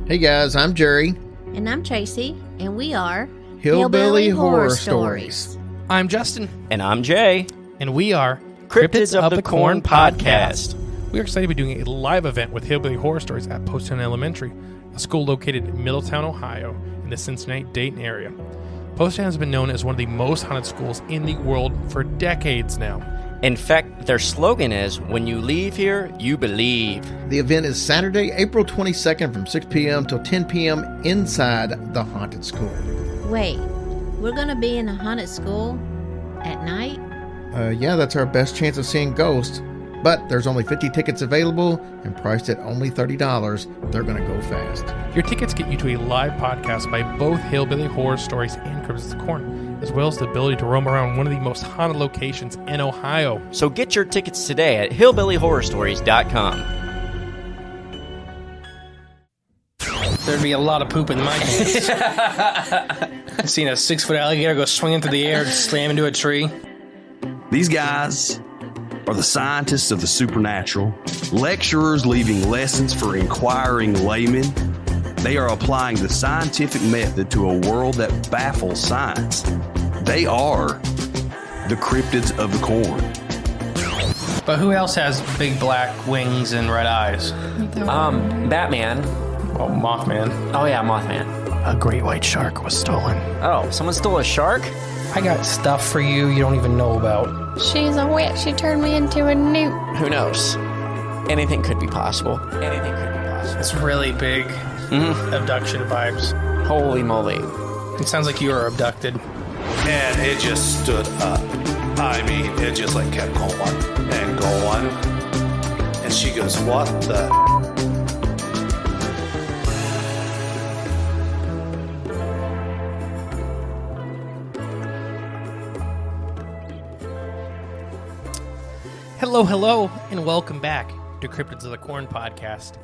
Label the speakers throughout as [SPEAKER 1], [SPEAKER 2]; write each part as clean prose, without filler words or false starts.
[SPEAKER 1] Hey guys, I'm Jerry.
[SPEAKER 2] And I'm Tracy, and we are
[SPEAKER 1] Hillbilly Horror Stories.
[SPEAKER 3] I'm Justin.
[SPEAKER 4] And I'm Jay.
[SPEAKER 3] And we are
[SPEAKER 4] Cryptids of the Corn Podcast.
[SPEAKER 3] We are excited to be doing a live event with Hillbilly Horror Stories at Postown Elementary, a school located in Middletown, Ohio, in the Cincinnati-Dayton area. Postown has been known as one of the most haunted schools in the world for decades now.
[SPEAKER 4] In fact, their slogan is, when you leave here, you believe.
[SPEAKER 1] The event is Saturday, April 22nd from 6 p.m. till 10 p.m. inside the haunted school.
[SPEAKER 2] Wait, we're going to be in a haunted school at night?
[SPEAKER 1] Yeah, that's our best chance of seeing ghosts. But there's only 50 tickets available and priced at only $30. They're going to go fast.
[SPEAKER 3] Your tickets get you to a live podcast by both Hillbilly Horror Stories and Cryptids of the Corn, as well as the ability to roam around one of the most haunted locations in Ohio.
[SPEAKER 4] So get your tickets today at hillbillyhorrorstories.com.
[SPEAKER 5] There'd be a lot of poop in my pants. I've seen a 6-foot alligator go swinging through the air and slam into a tree.
[SPEAKER 6] These guys are the scientists of the supernatural, lecturers leaving lessons for inquiring laymen. They are applying the scientific method to a world that baffles science. They are the Cryptids of the Corn.
[SPEAKER 5] But who else has big black wings and red eyes?
[SPEAKER 4] Batman.
[SPEAKER 5] Oh, Mothman.
[SPEAKER 4] Oh yeah, Mothman.
[SPEAKER 3] A great white shark was stolen.
[SPEAKER 4] Oh, someone stole a shark?
[SPEAKER 5] I got stuff for you don't even know about.
[SPEAKER 7] She's a witch. She turned me into a newt.
[SPEAKER 4] Who knows? Anything could be possible. Anything could be possible.
[SPEAKER 5] It's really big abduction vibes.
[SPEAKER 4] Holy moly.
[SPEAKER 5] It sounds like you were abducted.
[SPEAKER 8] And it just stood up. I mean, it just like kept going and going. And she goes, what the?
[SPEAKER 3] Hello, and welcome back to Cryptids of the Corn Podcast.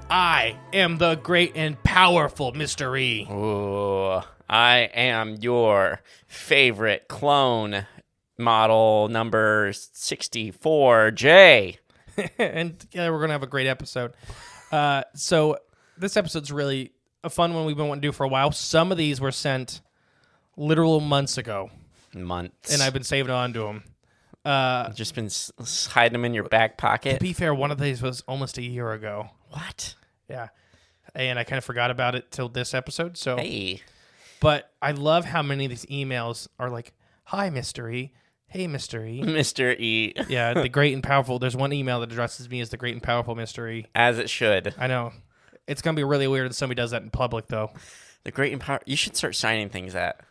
[SPEAKER 3] I am the great and powerful Mr. E.
[SPEAKER 4] Ooh, I am your favorite clone model number 64J.
[SPEAKER 3] And together we're going to have a great episode. So this episode's really a fun one we've been wanting to do for a while. Some of these were sent literal months ago.
[SPEAKER 4] Months.
[SPEAKER 3] And I've been saving on to them.
[SPEAKER 4] Just been hiding them in your back pocket.
[SPEAKER 3] To be fair, one of these was almost a year ago.
[SPEAKER 4] What?
[SPEAKER 3] Yeah. And I kind of forgot about it till this episode. So,
[SPEAKER 4] Hey.
[SPEAKER 3] But I love how many of these emails are like, hi, Mr. E. Hey, Mr. E.
[SPEAKER 4] Mr. E.
[SPEAKER 3] Yeah, the great and powerful. There's one email that addresses me as the great and powerful Mr. E.
[SPEAKER 4] As it should.
[SPEAKER 3] I know. It's going to be really weird if somebody does that in public, though.
[SPEAKER 4] The great and powerful. You should start signing things that.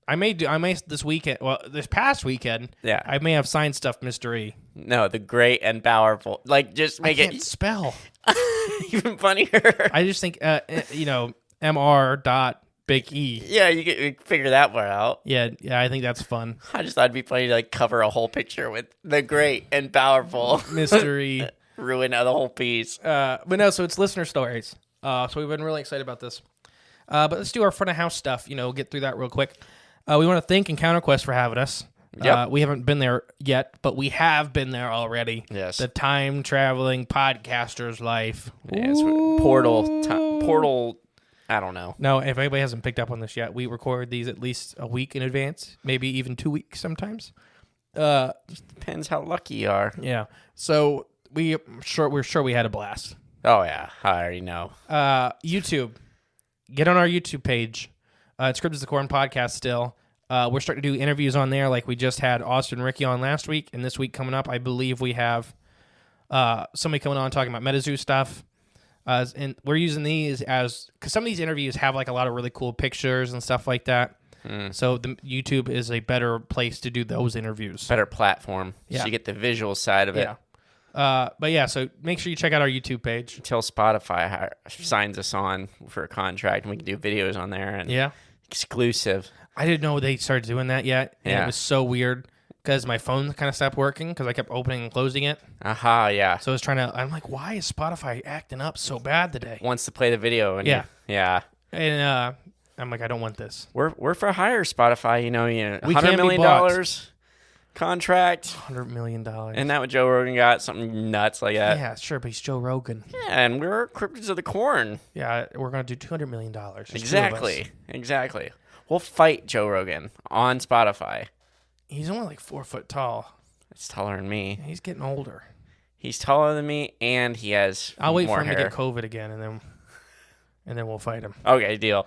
[SPEAKER 3] I may this weekend, well, this past weekend,
[SPEAKER 4] Yeah.
[SPEAKER 3] I may have signed stuff, Mr. E.
[SPEAKER 4] No, the great and powerful. Like, just make
[SPEAKER 3] I can't
[SPEAKER 4] it
[SPEAKER 3] spell.
[SPEAKER 4] even funnier.
[SPEAKER 3] I just think, Mr. Big E.
[SPEAKER 4] Yeah, you can figure that one out.
[SPEAKER 3] Yeah, I think that's fun.
[SPEAKER 4] I just thought it'd be funny to like cover a whole picture with the great and powerful.
[SPEAKER 3] Mr. E.
[SPEAKER 4] Ruin the whole piece.
[SPEAKER 3] But no, so it's listener stories. So we've been really excited about this. But let's do our front of house stuff, get through that real quick. We want to thank EncounterQuest for having us.
[SPEAKER 4] Yep.
[SPEAKER 3] We haven't been there yet, but we have been there already.
[SPEAKER 4] Yes.
[SPEAKER 3] The time-traveling podcaster's life.
[SPEAKER 4] Yes, portal, I don't know.
[SPEAKER 3] No, if anybody hasn't picked up on this yet, we record these at least a week in advance, maybe even 2 weeks sometimes.
[SPEAKER 4] Just depends how lucky you are.
[SPEAKER 3] Yeah. So we're sure we had a blast.
[SPEAKER 4] Oh, yeah. I already know.
[SPEAKER 3] YouTube. Get on our YouTube page. It's Cryptids of the Corn Podcast still. We're starting to do interviews on there like we just had Austin and Ricky on last week. And this week coming up, I believe we have somebody coming on talking about MetaZoo stuff. And we're using these because some of these interviews have like a lot of really cool pictures and stuff like that. So the YouTube is a better place to do those interviews.
[SPEAKER 4] Better platform.
[SPEAKER 3] Yeah.
[SPEAKER 4] So you get the visual side of it.
[SPEAKER 3] But yeah, so make sure you check out our YouTube page.
[SPEAKER 4] Until Spotify signs us on for a contract and we can do videos on there. And
[SPEAKER 3] Yeah.
[SPEAKER 4] Exclusive.
[SPEAKER 3] I didn't know they started doing that yet. And
[SPEAKER 4] Yeah.
[SPEAKER 3] It was so weird because my phone kind of stopped working because I kept opening and closing it.
[SPEAKER 4] Aha, yeah.
[SPEAKER 3] So I was I'm like, why is Spotify acting up so bad today?
[SPEAKER 4] Wants to play the video. And
[SPEAKER 3] Yeah.
[SPEAKER 4] Yeah.
[SPEAKER 3] And I'm like, I don't want this.
[SPEAKER 4] We're for hire, Spotify.
[SPEAKER 3] We
[SPEAKER 4] $100
[SPEAKER 3] can't be
[SPEAKER 4] million.
[SPEAKER 3] bought.
[SPEAKER 4] contract.
[SPEAKER 3] $100 million.
[SPEAKER 4] Isn't that what Joe Rogan got? Something nuts like that.
[SPEAKER 3] Yeah, sure, but he's Joe Rogan.
[SPEAKER 4] Yeah, and we're Cryptids of the Corn.
[SPEAKER 3] Yeah, we're going to do $200 million. Just
[SPEAKER 4] Exactly. Exactly. We'll fight Joe Rogan on Spotify.
[SPEAKER 3] He's only like 4 foot tall.
[SPEAKER 4] It's taller than me.
[SPEAKER 3] He's getting older.
[SPEAKER 4] He's taller than me, and he has
[SPEAKER 3] I'll wait
[SPEAKER 4] more
[SPEAKER 3] for him
[SPEAKER 4] hair.
[SPEAKER 3] to get COVID again, and then we'll fight him.
[SPEAKER 4] Okay, deal.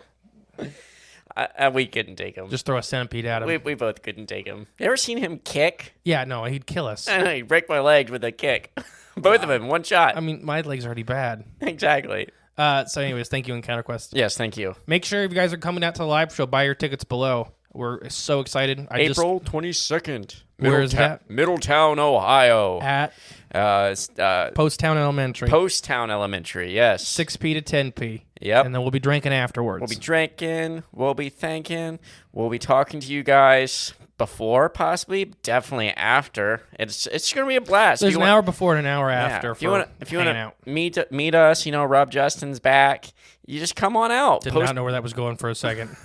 [SPEAKER 4] We couldn't take him.
[SPEAKER 3] Just throw a centipede at him.
[SPEAKER 4] We both couldn't take him. You ever seen him kick?
[SPEAKER 3] Yeah, no, he'd kill us.
[SPEAKER 4] I know, he'd break my legs with a kick. Both of them, one shot.
[SPEAKER 3] I mean, my leg's already bad.
[SPEAKER 4] Exactly.
[SPEAKER 3] So anyways, thank you, Encounter Quest.
[SPEAKER 4] Yes, thank you.
[SPEAKER 3] Make sure if you guys are coming out to the live show, buy your tickets below. We're so excited.
[SPEAKER 4] April 22nd.
[SPEAKER 3] Where is that?
[SPEAKER 4] Middletown, Ohio.
[SPEAKER 3] At Post Town Elementary.
[SPEAKER 4] Post Town Elementary, yes.
[SPEAKER 3] 6p to 10p.
[SPEAKER 4] Yep.
[SPEAKER 3] And then we'll be drinking afterwards.
[SPEAKER 4] We'll be drinking. We'll be thanking. We'll be talking to you guys before, possibly, definitely after. It's going to be a blast.
[SPEAKER 3] There's an hour before and an hour after.
[SPEAKER 4] If you want
[SPEAKER 3] hanging
[SPEAKER 4] to
[SPEAKER 3] out.
[SPEAKER 4] meet us, Rob Justin's back. You just come on out.
[SPEAKER 3] Did not know where that was going for a second.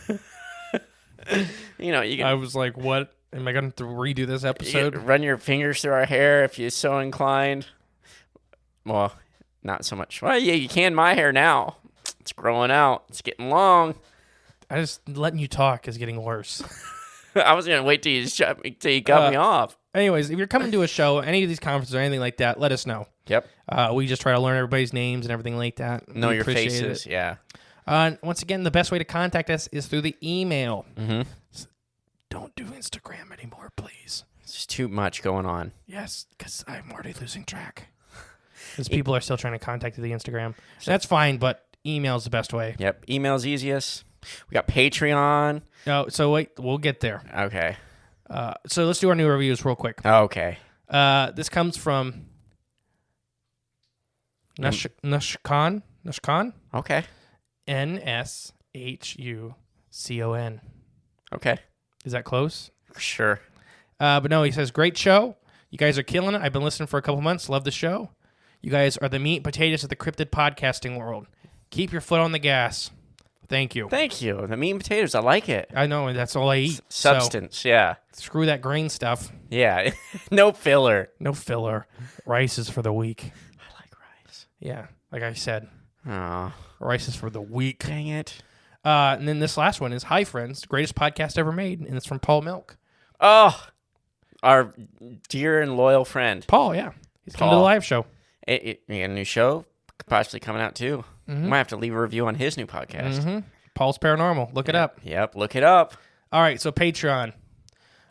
[SPEAKER 4] You can.
[SPEAKER 3] I was like, what? Am I going to redo this episode?
[SPEAKER 4] Run your fingers through our hair if you're so inclined. Well, not so much. Well, yeah, you can my hair now. It's growing out. It's getting long.
[SPEAKER 3] I just letting you talk is getting worse.
[SPEAKER 4] I was going to wait till you cut me off.
[SPEAKER 3] Anyways, if you're coming to a show, any of these conferences or anything like that, let us know.
[SPEAKER 4] Yep.
[SPEAKER 3] We just try to learn everybody's names and everything like that.
[SPEAKER 4] Know
[SPEAKER 3] We
[SPEAKER 4] your
[SPEAKER 3] appreciate
[SPEAKER 4] faces.
[SPEAKER 3] it.
[SPEAKER 4] Yeah.
[SPEAKER 3] Once again, the best way to contact us is through the email.
[SPEAKER 4] Mm-hmm.
[SPEAKER 3] Don't do Instagram anymore, please.
[SPEAKER 4] It's just too much going on.
[SPEAKER 3] Yes, because I'm already losing track. Because people are still trying to contact the Instagram. That's fine, but email's the best way.
[SPEAKER 4] Yep. Email's easiest. We got Patreon.
[SPEAKER 3] No, so wait, we'll get there.
[SPEAKER 4] Okay.
[SPEAKER 3] So let's do our new reviews real quick.
[SPEAKER 4] Okay.
[SPEAKER 3] This comes from Nushkan.
[SPEAKER 4] Okay.
[SPEAKER 3] Nshhucon.
[SPEAKER 4] Okay.
[SPEAKER 3] Is that close?
[SPEAKER 4] Sure.
[SPEAKER 3] But no, he says, great show. You guys are killing it. I've been listening for a couple months. Love the show. You guys are the meat and potatoes of the cryptid podcasting world. Keep your foot on the gas. Thank you.
[SPEAKER 4] Thank you. The meat and potatoes. I like it.
[SPEAKER 3] I know, and that's all I eat.
[SPEAKER 4] Substance. Yeah.
[SPEAKER 3] So, screw that grain stuff.
[SPEAKER 4] Yeah. No filler.
[SPEAKER 3] No filler. Rice is for the weak.
[SPEAKER 4] I like rice.
[SPEAKER 3] Yeah, like I said.
[SPEAKER 4] Oh.
[SPEAKER 3] Rice is for the weak.
[SPEAKER 4] Dang it.
[SPEAKER 3] And then this last one is, hi, friends. Greatest podcast ever made. And it's from Paul Milk.
[SPEAKER 4] Oh. Our dear and loyal friend.
[SPEAKER 3] Paul, yeah. He's coming to the live show.
[SPEAKER 4] You got a new show possibly coming out, too.
[SPEAKER 3] Mm-hmm.
[SPEAKER 4] Might have to leave a review on his new podcast.
[SPEAKER 3] Mm-hmm. Paul's Paranormal. Look it up.
[SPEAKER 4] Yep, look it up.
[SPEAKER 3] All right, so Patreon.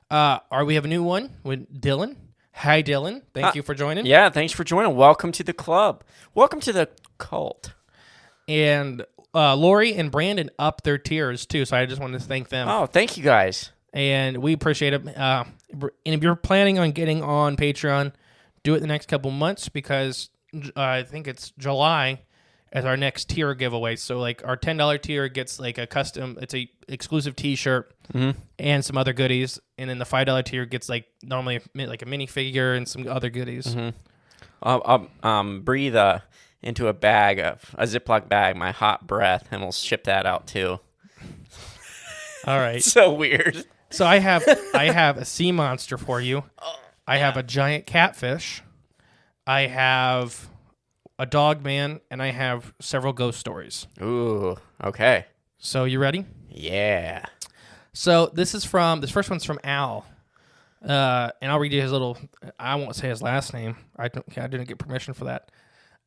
[SPEAKER 3] We have a new one with Dylan. Hi, Dylan. Thank you for joining.
[SPEAKER 4] Yeah, thanks for joining. Welcome to the club. Welcome to the cult.
[SPEAKER 3] And Lori and Brandon upped their tiers, too, so I just wanted to thank them.
[SPEAKER 4] Oh, thank you guys.
[SPEAKER 3] And we appreciate it. And if you're planning on getting on Patreon, do it the next couple months because I think it's July as our next tier giveaway. So like our $10 tier gets like a custom, it's a exclusive T-shirt and some other goodies, and then the $5 tier gets like normally like a minifigure and some other goodies.
[SPEAKER 4] Mm-hmm. I'll breathe into a Ziploc bag, my hot breath, and we'll ship that out too.
[SPEAKER 3] All right.
[SPEAKER 4] So weird.
[SPEAKER 3] So I have a sea monster for you. I have a giant catfish. I have a dog man, and I have several ghost stories.
[SPEAKER 4] Ooh, okay.
[SPEAKER 3] So you ready?
[SPEAKER 4] Yeah.
[SPEAKER 3] So this first one's from Al. And I'll read you his little, I won't say his last name. I didn't get permission for that.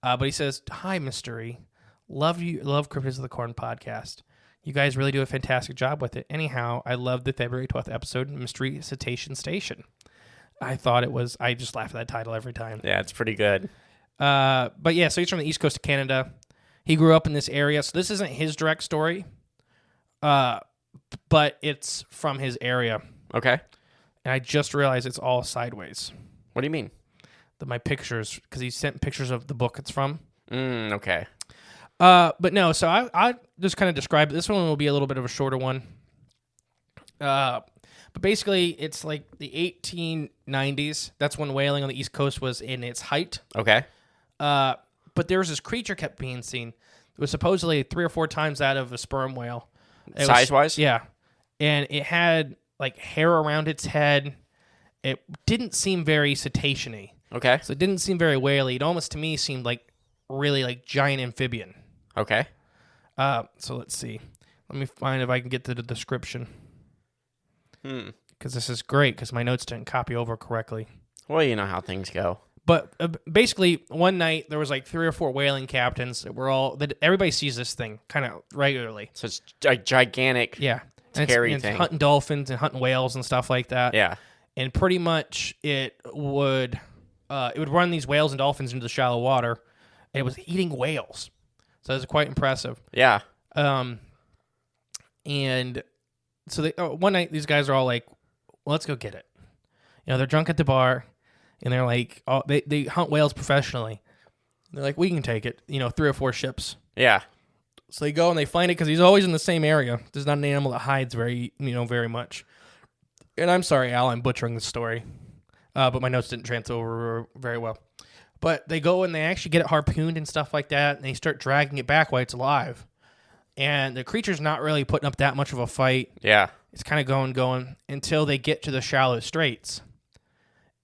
[SPEAKER 3] But he says, hi, Mystery. Love Cryptids of the Corn podcast. You guys really do a fantastic job with it. Anyhow, I love the February 12th episode, Mystery Cetacean Station. I just laugh at that title every time.
[SPEAKER 4] Yeah, it's pretty good.
[SPEAKER 3] But yeah, so he's from the East Coast of Canada. He grew up in this area. So this isn't his direct story, but it's from his area.
[SPEAKER 4] Okay.
[SPEAKER 3] And I just realized it's all sideways.
[SPEAKER 4] What do you mean?
[SPEAKER 3] My pictures, because he sent pictures of the book it's from.
[SPEAKER 4] Okay.
[SPEAKER 3] But no, so I just kind of describe it. This one will be a little bit of a shorter one. But basically, it's like the 1890s. That's when whaling on the East Coast was in its height.
[SPEAKER 4] Okay.
[SPEAKER 3] But there was this creature kept being seen. It was supposedly 3 or 4 times that of a sperm whale.
[SPEAKER 4] Size-wise?
[SPEAKER 3] Yeah. And it had like hair around its head, it didn't seem very cetacean-y.
[SPEAKER 4] Okay.
[SPEAKER 3] So it didn't seem very whaley. It almost to me seemed like really like giant amphibian.
[SPEAKER 4] Okay.
[SPEAKER 3] So let's see. Let me find if I can get to the description. Because this is great because my notes didn't copy over correctly.
[SPEAKER 4] Well, you know how things go.
[SPEAKER 3] But basically, one night there was like 3 or 4 whaling captains that were all that everybody sees this thing kind of regularly.
[SPEAKER 4] So it's a gigantic,
[SPEAKER 3] Yeah,
[SPEAKER 4] scary
[SPEAKER 3] it's
[SPEAKER 4] thing.
[SPEAKER 3] hunting dolphins and hunting whales and stuff like that.
[SPEAKER 4] Yeah.
[SPEAKER 3] And pretty much it would run these whales and dolphins into the shallow water. And it was eating whales, so it was quite impressive.
[SPEAKER 4] Yeah.
[SPEAKER 3] And so one night these guys are all like, well, let's go get it. You know, they're drunk at the bar, and they're like, they hunt whales professionally. They're like, we can take it. You know, 3 or 4 ships.
[SPEAKER 4] Yeah.
[SPEAKER 3] So they go and they find it because he's always in the same area. There's not an animal that hides very much. And I'm sorry, Al, I'm butchering the story, but my notes didn't transfer over very well. But they go and they actually get it harpooned and stuff like that, and they start dragging it back while it's alive. And the creature's not really putting up that much of a fight.
[SPEAKER 4] Yeah.
[SPEAKER 3] It's kind of going until they get to the shallow straits.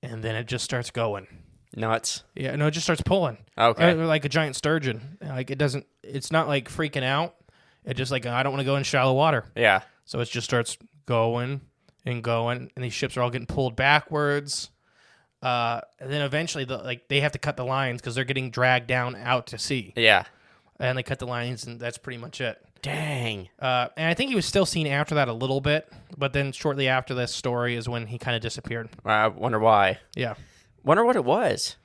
[SPEAKER 3] And then it just starts going.
[SPEAKER 4] Nuts.
[SPEAKER 3] Yeah, no, it just starts pulling.
[SPEAKER 4] Okay.
[SPEAKER 3] Like a giant sturgeon. Like it's not like freaking out. It just like, I don't want to go in shallow water.
[SPEAKER 4] Yeah.
[SPEAKER 3] So it just starts going and going, and these ships are all getting pulled backwards. And then eventually they have to cut the lines because they're getting dragged down out to sea.
[SPEAKER 4] Yeah.
[SPEAKER 3] And they cut the lines, and that's pretty much it.
[SPEAKER 4] Dang.
[SPEAKER 3] And I think he was still seen after that a little bit, but then shortly after this story is when he kind of disappeared.
[SPEAKER 4] I wonder why.
[SPEAKER 3] Yeah.
[SPEAKER 4] Wonder what it was.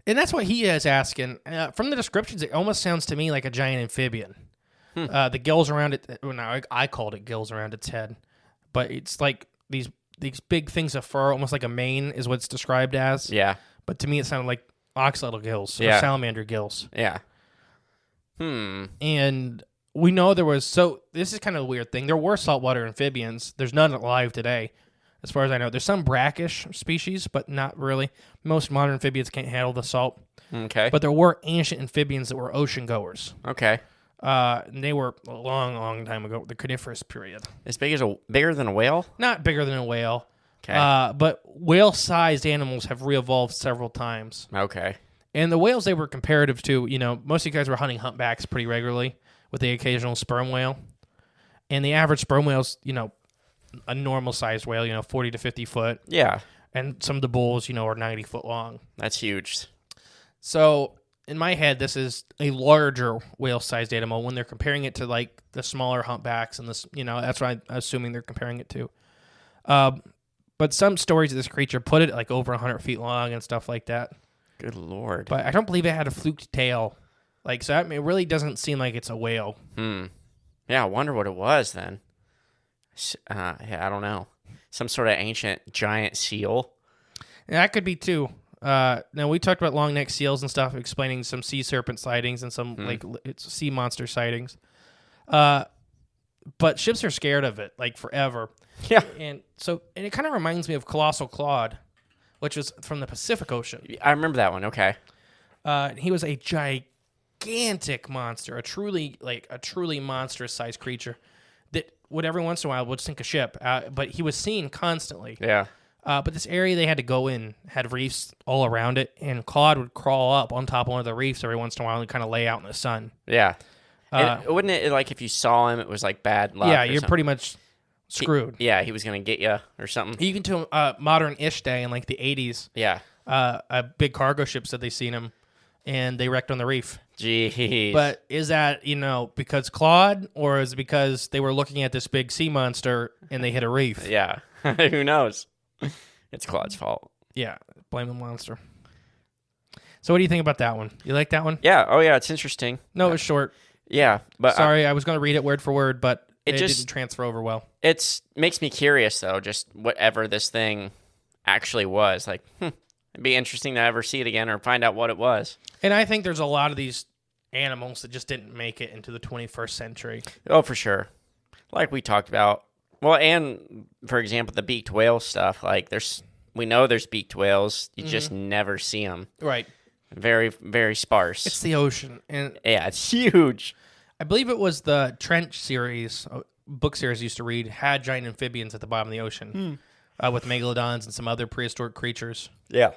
[SPEAKER 3] And that's what he is asking. From the descriptions, it almost sounds to me like a giant amphibian. The gills around it, well, no, I called it gills around its head, but it's like these big things of fur, almost like a mane is what it's described as.
[SPEAKER 4] Yeah.
[SPEAKER 3] But to me, it sounded like oxalotl gills or
[SPEAKER 4] Yeah.
[SPEAKER 3] salamander gills.
[SPEAKER 4] Yeah.
[SPEAKER 3] And we know this is kind of a weird thing. There were saltwater amphibians. There's none alive today, as far as I know. There's some brackish species, but not really. Most modern amphibians can't handle the salt.
[SPEAKER 4] Okay.
[SPEAKER 3] But there were ancient amphibians that were ocean goers.
[SPEAKER 4] Okay.
[SPEAKER 3] And they were a long, long time ago, the Coniferous period.
[SPEAKER 4] As bigger than a whale?
[SPEAKER 3] Not bigger than a whale.
[SPEAKER 4] Okay.
[SPEAKER 3] But whale-sized animals have re-evolved several times.
[SPEAKER 4] Okay.
[SPEAKER 3] And the whales they were comparative to, most of you guys were hunting humpbacks pretty regularly with the occasional sperm whale. And the average sperm whale's, a normal-sized whale, 40 to 50 foot.
[SPEAKER 4] Yeah.
[SPEAKER 3] And some of the bulls, are 90 foot long.
[SPEAKER 4] That's huge.
[SPEAKER 3] So in my head, this is a larger whale-sized animal when they're comparing it to like the smaller humpbacks and this, that's what I'm assuming they're comparing it to. But some stories of this creature put it like over 100 feet long and stuff like that.
[SPEAKER 4] Good Lord.
[SPEAKER 3] But I don't believe it had a fluked tail. Like, so it really doesn't seem like it's a whale.
[SPEAKER 4] Yeah, I wonder what it was then. I don't know. Some sort of ancient giant seal.
[SPEAKER 3] And that could be too. Now, we talked about long-necked seals and stuff, explaining some sea serpent sightings and some it's sea monster sightings. But ships are scared of it, like forever.
[SPEAKER 4] Yeah.
[SPEAKER 3] And it kind of reminds me of Colossal Claude, which was from the Pacific Ocean.
[SPEAKER 4] I remember that one. Okay.
[SPEAKER 3] He was a gigantic monster, a truly monstrous-sized creature that would every once in a while would sink a ship. But he was seen constantly.
[SPEAKER 4] Yeah.
[SPEAKER 3] But this area they had to go in had reefs all around it, and Claude would crawl up on top of one of the reefs every once in a while and kind of lay out in the sun.
[SPEAKER 4] Yeah. And wouldn't it, like, if you saw him, it was like bad luck?
[SPEAKER 3] Yeah,
[SPEAKER 4] or
[SPEAKER 3] you're
[SPEAKER 4] something?
[SPEAKER 3] pretty much screwed.
[SPEAKER 4] He was going to get you or something.
[SPEAKER 3] Even to modern-ish day in like the 80s,
[SPEAKER 4] Yeah.
[SPEAKER 3] a big cargo ship said they seen him, and they wrecked on the reef.
[SPEAKER 4] Jeez.
[SPEAKER 3] But is that, because Claude, or is it because they were looking at this big sea monster and they hit a reef?
[SPEAKER 4] Yeah. Who knows? It's Claude's fault.
[SPEAKER 3] Yeah, blame the monster. So what do you think about that one? You like that one?
[SPEAKER 4] Yeah. Oh, yeah. It's interesting.
[SPEAKER 3] No, it was short.
[SPEAKER 4] Yeah. But
[SPEAKER 3] Sorry, I was going to read it word for word, but it
[SPEAKER 4] just
[SPEAKER 3] didn't transfer over well.
[SPEAKER 4] It makes me curious, though, just whatever this thing actually was. Like, it'd be interesting to ever see it again or find out what it was.
[SPEAKER 3] And I think there's a lot of these animals that just didn't make it into the 21st century.
[SPEAKER 4] Oh, for sure. Like we talked about. Well, and, for example, the beaked whale stuff. Like, we know there's beaked whales. You just never see them.
[SPEAKER 3] Right.
[SPEAKER 4] Very, very sparse.
[SPEAKER 3] It's the ocean. And
[SPEAKER 4] yeah, it's huge.
[SPEAKER 3] I believe it was the Trench series, book series I used to read, had giant amphibians at the bottom of the ocean. with megalodons and some other prehistoric creatures.
[SPEAKER 4] Yeah.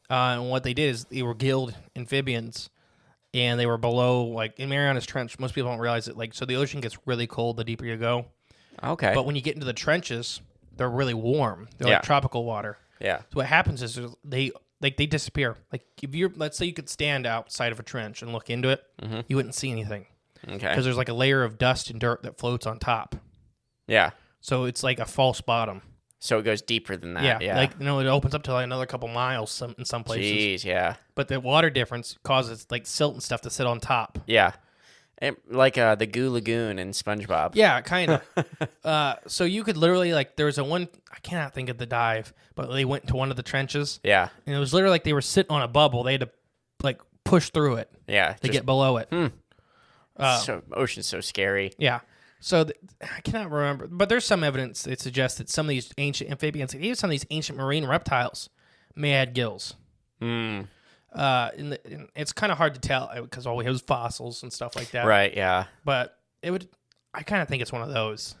[SPEAKER 3] And what they did is they were gilled amphibians, and they were below, like, in Marianas Trench. Most people don't realize it. Like, so the ocean gets really cold the deeper you go.
[SPEAKER 4] Okay.
[SPEAKER 3] But when you get into the trenches, they're really warm. They're like tropical water.
[SPEAKER 4] Yeah.
[SPEAKER 3] So what happens is they disappear. Like, if you're, let's say you could stand outside of a trench and look into it, you wouldn't see anything.
[SPEAKER 4] Okay.
[SPEAKER 3] Because there's like a layer of dust and dirt that floats on top.
[SPEAKER 4] Yeah.
[SPEAKER 3] So it's like a false bottom.
[SPEAKER 4] So it goes deeper than that. Yeah.
[SPEAKER 3] Like, it opens up to like another couple miles in some places.
[SPEAKER 4] Jeez, yeah.
[SPEAKER 3] But the water difference causes like silt and stuff to sit on top.
[SPEAKER 4] Yeah. And like the Goo Lagoon in SpongeBob.
[SPEAKER 3] Yeah, kind of. So you could literally, like, there was I cannot think of the dive, but they went into one of the trenches.
[SPEAKER 4] Yeah.
[SPEAKER 3] And it was literally like they were sitting on a bubble. They had to like push through it.
[SPEAKER 4] Yeah.
[SPEAKER 3] To get below it.
[SPEAKER 4] So ocean's so scary.
[SPEAKER 3] Yeah. So I cannot remember, but there's some evidence that suggests that some of these ancient amphibians, even some of these ancient marine reptiles, may have gills. And it's kind of hard to tell because all we have is fossils and stuff like that.
[SPEAKER 4] Right. Yeah.
[SPEAKER 3] But I kind of think it's one of those.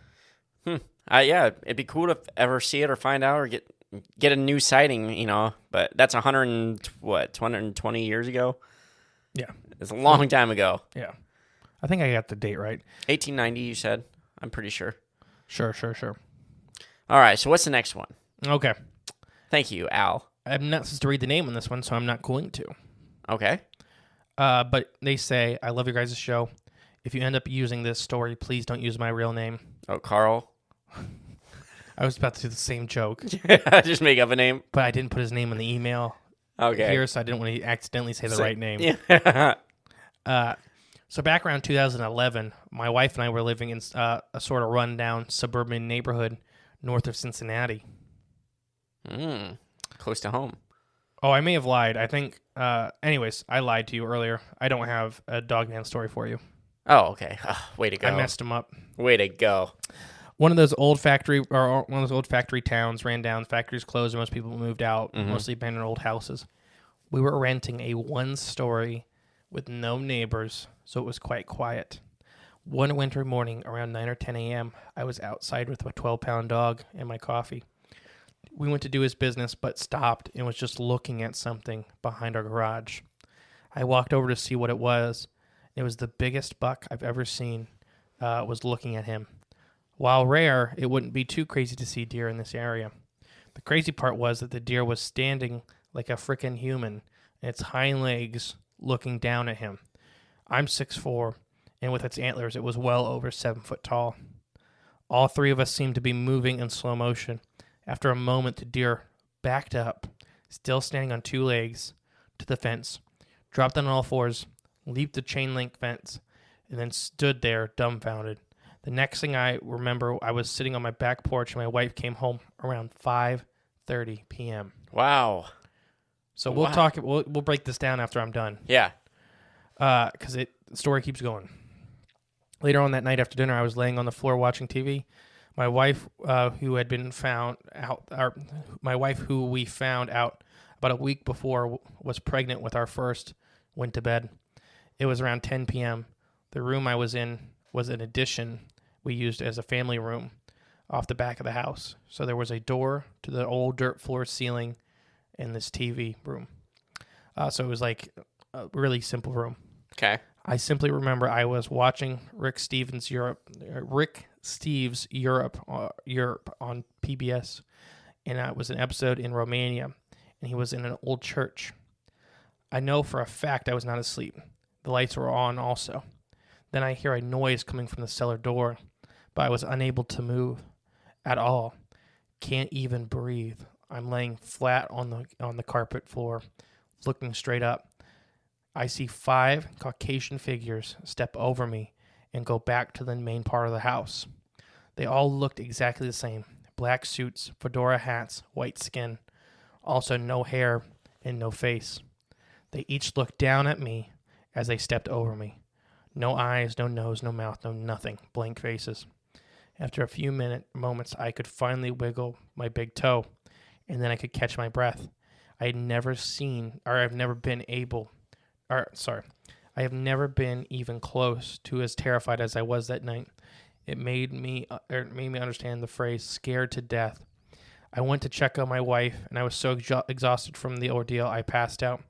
[SPEAKER 4] Yeah, it'd be cool to ever see it or find out or get a new sighting, But that's 220 years ago.
[SPEAKER 3] Yeah.
[SPEAKER 4] It's a long time ago.
[SPEAKER 3] Yeah. I think I got the date right.
[SPEAKER 4] 1890, you said? I'm pretty sure.
[SPEAKER 3] Sure.
[SPEAKER 4] All right, so what's the next one?
[SPEAKER 3] Okay.
[SPEAKER 4] Thank you, Al.
[SPEAKER 3] I'm not supposed to read the name on this one, so I'm not going to.
[SPEAKER 4] Okay.
[SPEAKER 3] But they say, I love your guys' show. If you end up using this story, please don't use my real name.
[SPEAKER 4] Oh, Carl?
[SPEAKER 3] I was about to do the same joke.
[SPEAKER 4] Just make up a name?
[SPEAKER 3] But I didn't put his name in the email here, so I didn't want to accidentally say the right name.
[SPEAKER 4] Yeah.
[SPEAKER 3] So back around 2011, my wife and I were living in a sort of rundown suburban neighborhood north of Cincinnati.
[SPEAKER 4] Close to home.
[SPEAKER 3] Oh, I may have lied. I think, anyways, I lied to you earlier. I don't have a Dogman story for you.
[SPEAKER 4] Oh, okay. Way to go.
[SPEAKER 3] I messed him up.
[SPEAKER 4] Way to go.
[SPEAKER 3] One of those old factory towns ran down. Factories closed. And most people moved out. Mostly abandoned old houses. We were renting a 1-story with no neighbors, so it was quite quiet. One winter morning around 9 or 10 a.m., I was outside with my 12-pound dog and my coffee. We went to do his business, but stopped and was just looking at something behind our garage. I walked over to see what it was. It was the biggest buck I've ever seen, was looking at him. While rare, it wouldn't be too crazy to see deer in this area. The crazy part was that the deer was standing like a frickin' human, and its hind legs looking down at him. I'm 6'4", and with its antlers, it was well over 7 foot tall. All three of us seemed to be moving in slow motion. After a moment, the deer backed up, still standing on 2 legs, to the fence, dropped on all fours, leaped the chain link fence, and then stood there dumbfounded. The next thing I remember, I was sitting on my back porch, and my wife came home around 5:30 p.m.
[SPEAKER 4] Wow.
[SPEAKER 3] So we'll talk. We'll break this down after I'm done.
[SPEAKER 4] Yeah.
[SPEAKER 3] Because the story keeps going. Later on that night after dinner, I was laying on the floor watching TV. My wife, who we found out about a week before was pregnant with our first, went to bed. It was around 10 p.m. The room I was in was an addition we used as a family room off the back of the house. So there was a door to the old dirt floor ceiling in this TV room. So it was like a really simple room.
[SPEAKER 4] Okay.
[SPEAKER 3] I simply remember I was watching Rick Steves' Europe on PBS, and it was an episode in Romania, and he was in an old church. I know for a fact I was not asleep. The lights were on also. Then I hear a noise coming from the cellar door, but I was unable to move at all. Can't even breathe. I'm laying flat on the carpet floor, looking straight up. I see 5 Caucasian figures step over me and go back to the main part of the house. They all looked exactly the same. Black suits, fedora hats, white skin. Also no hair and no face. They each looked down at me as they stepped over me. No eyes, no nose, no mouth, no nothing. Blank faces. After a few moments, I could finally wiggle my big toe, and then I could catch my breath. I have never been even close to as terrified as I was that night. It made me understand the phrase "scared to death." I went to check on my wife, and I was so exhausted from the ordeal, I passed out.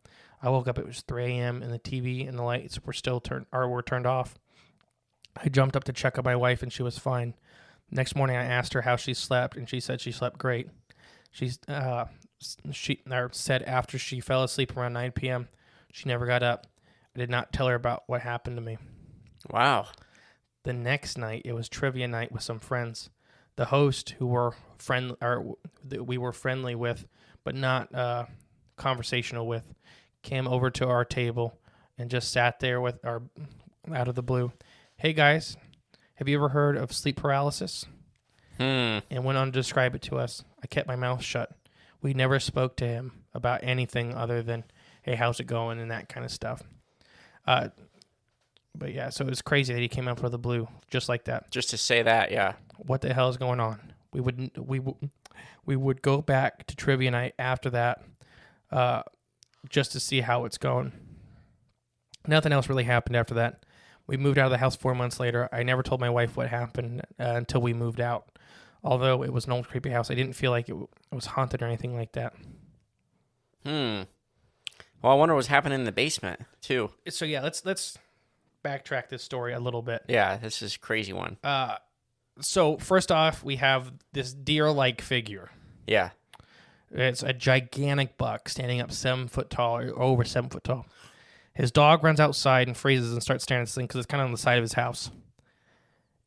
[SPEAKER 3] I woke up, it was 3 a.m., and the TV and the lights were still turned off. I jumped up to check on my wife, and she was fine. Next morning, I asked her how she slept, and she said she slept great. She said after she fell asleep around 9 p.m., she never got up. I did not tell her about what happened to me.
[SPEAKER 4] Wow.
[SPEAKER 3] The next night, it was trivia night with some friends. The host, who we were friendly with, but not conversational with, came over to our table and just sat there with our out of the blue. Hey guys, have you ever heard of sleep paralysis? And went on to describe it to us. I kept my mouth shut. We never spoke to him about anything other than, hey, how's it going, and that kind of stuff. But yeah, so it was crazy that he came out for the blue just like that.
[SPEAKER 4] Just to say that, yeah.
[SPEAKER 3] What the hell is going on? We would go back to trivia night after that, just to see how it's going. Nothing else really happened after that. We moved out of the house 4 months later. I never told my wife what happened until we moved out. Although it was an old creepy house, I didn't feel like it was haunted or anything like that.
[SPEAKER 4] Well, I wonder what's happening in the basement too.
[SPEAKER 3] So yeah, let's backtrack this story a little bit.
[SPEAKER 4] Yeah, this is a crazy one.
[SPEAKER 3] So first off, we have this deer-like figure.
[SPEAKER 4] Yeah.
[SPEAKER 3] It's a gigantic buck standing up 7 foot tall, or over 7 foot tall. His dog runs outside and freezes and starts staring at this thing because it's kind of on the side of his house.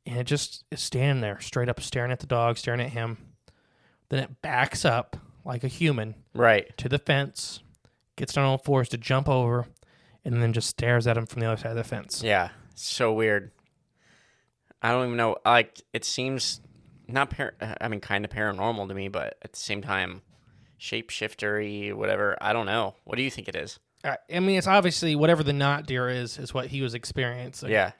[SPEAKER 3] And it just is standing there, straight up staring at the dog, staring at him. Then it backs up like a human.
[SPEAKER 4] Right.
[SPEAKER 3] To the fence, gets down on all fours to jump over, and then just stares at him from the other side of the fence.
[SPEAKER 4] Yeah. So weird. I don't even know. Like, it seems not kind of paranormal to me, but at the same time, shapeshiftery, whatever. I don't know. What do you think it is?
[SPEAKER 3] I mean, it's obviously whatever the not deer is what he was experiencing.
[SPEAKER 4] Yeah.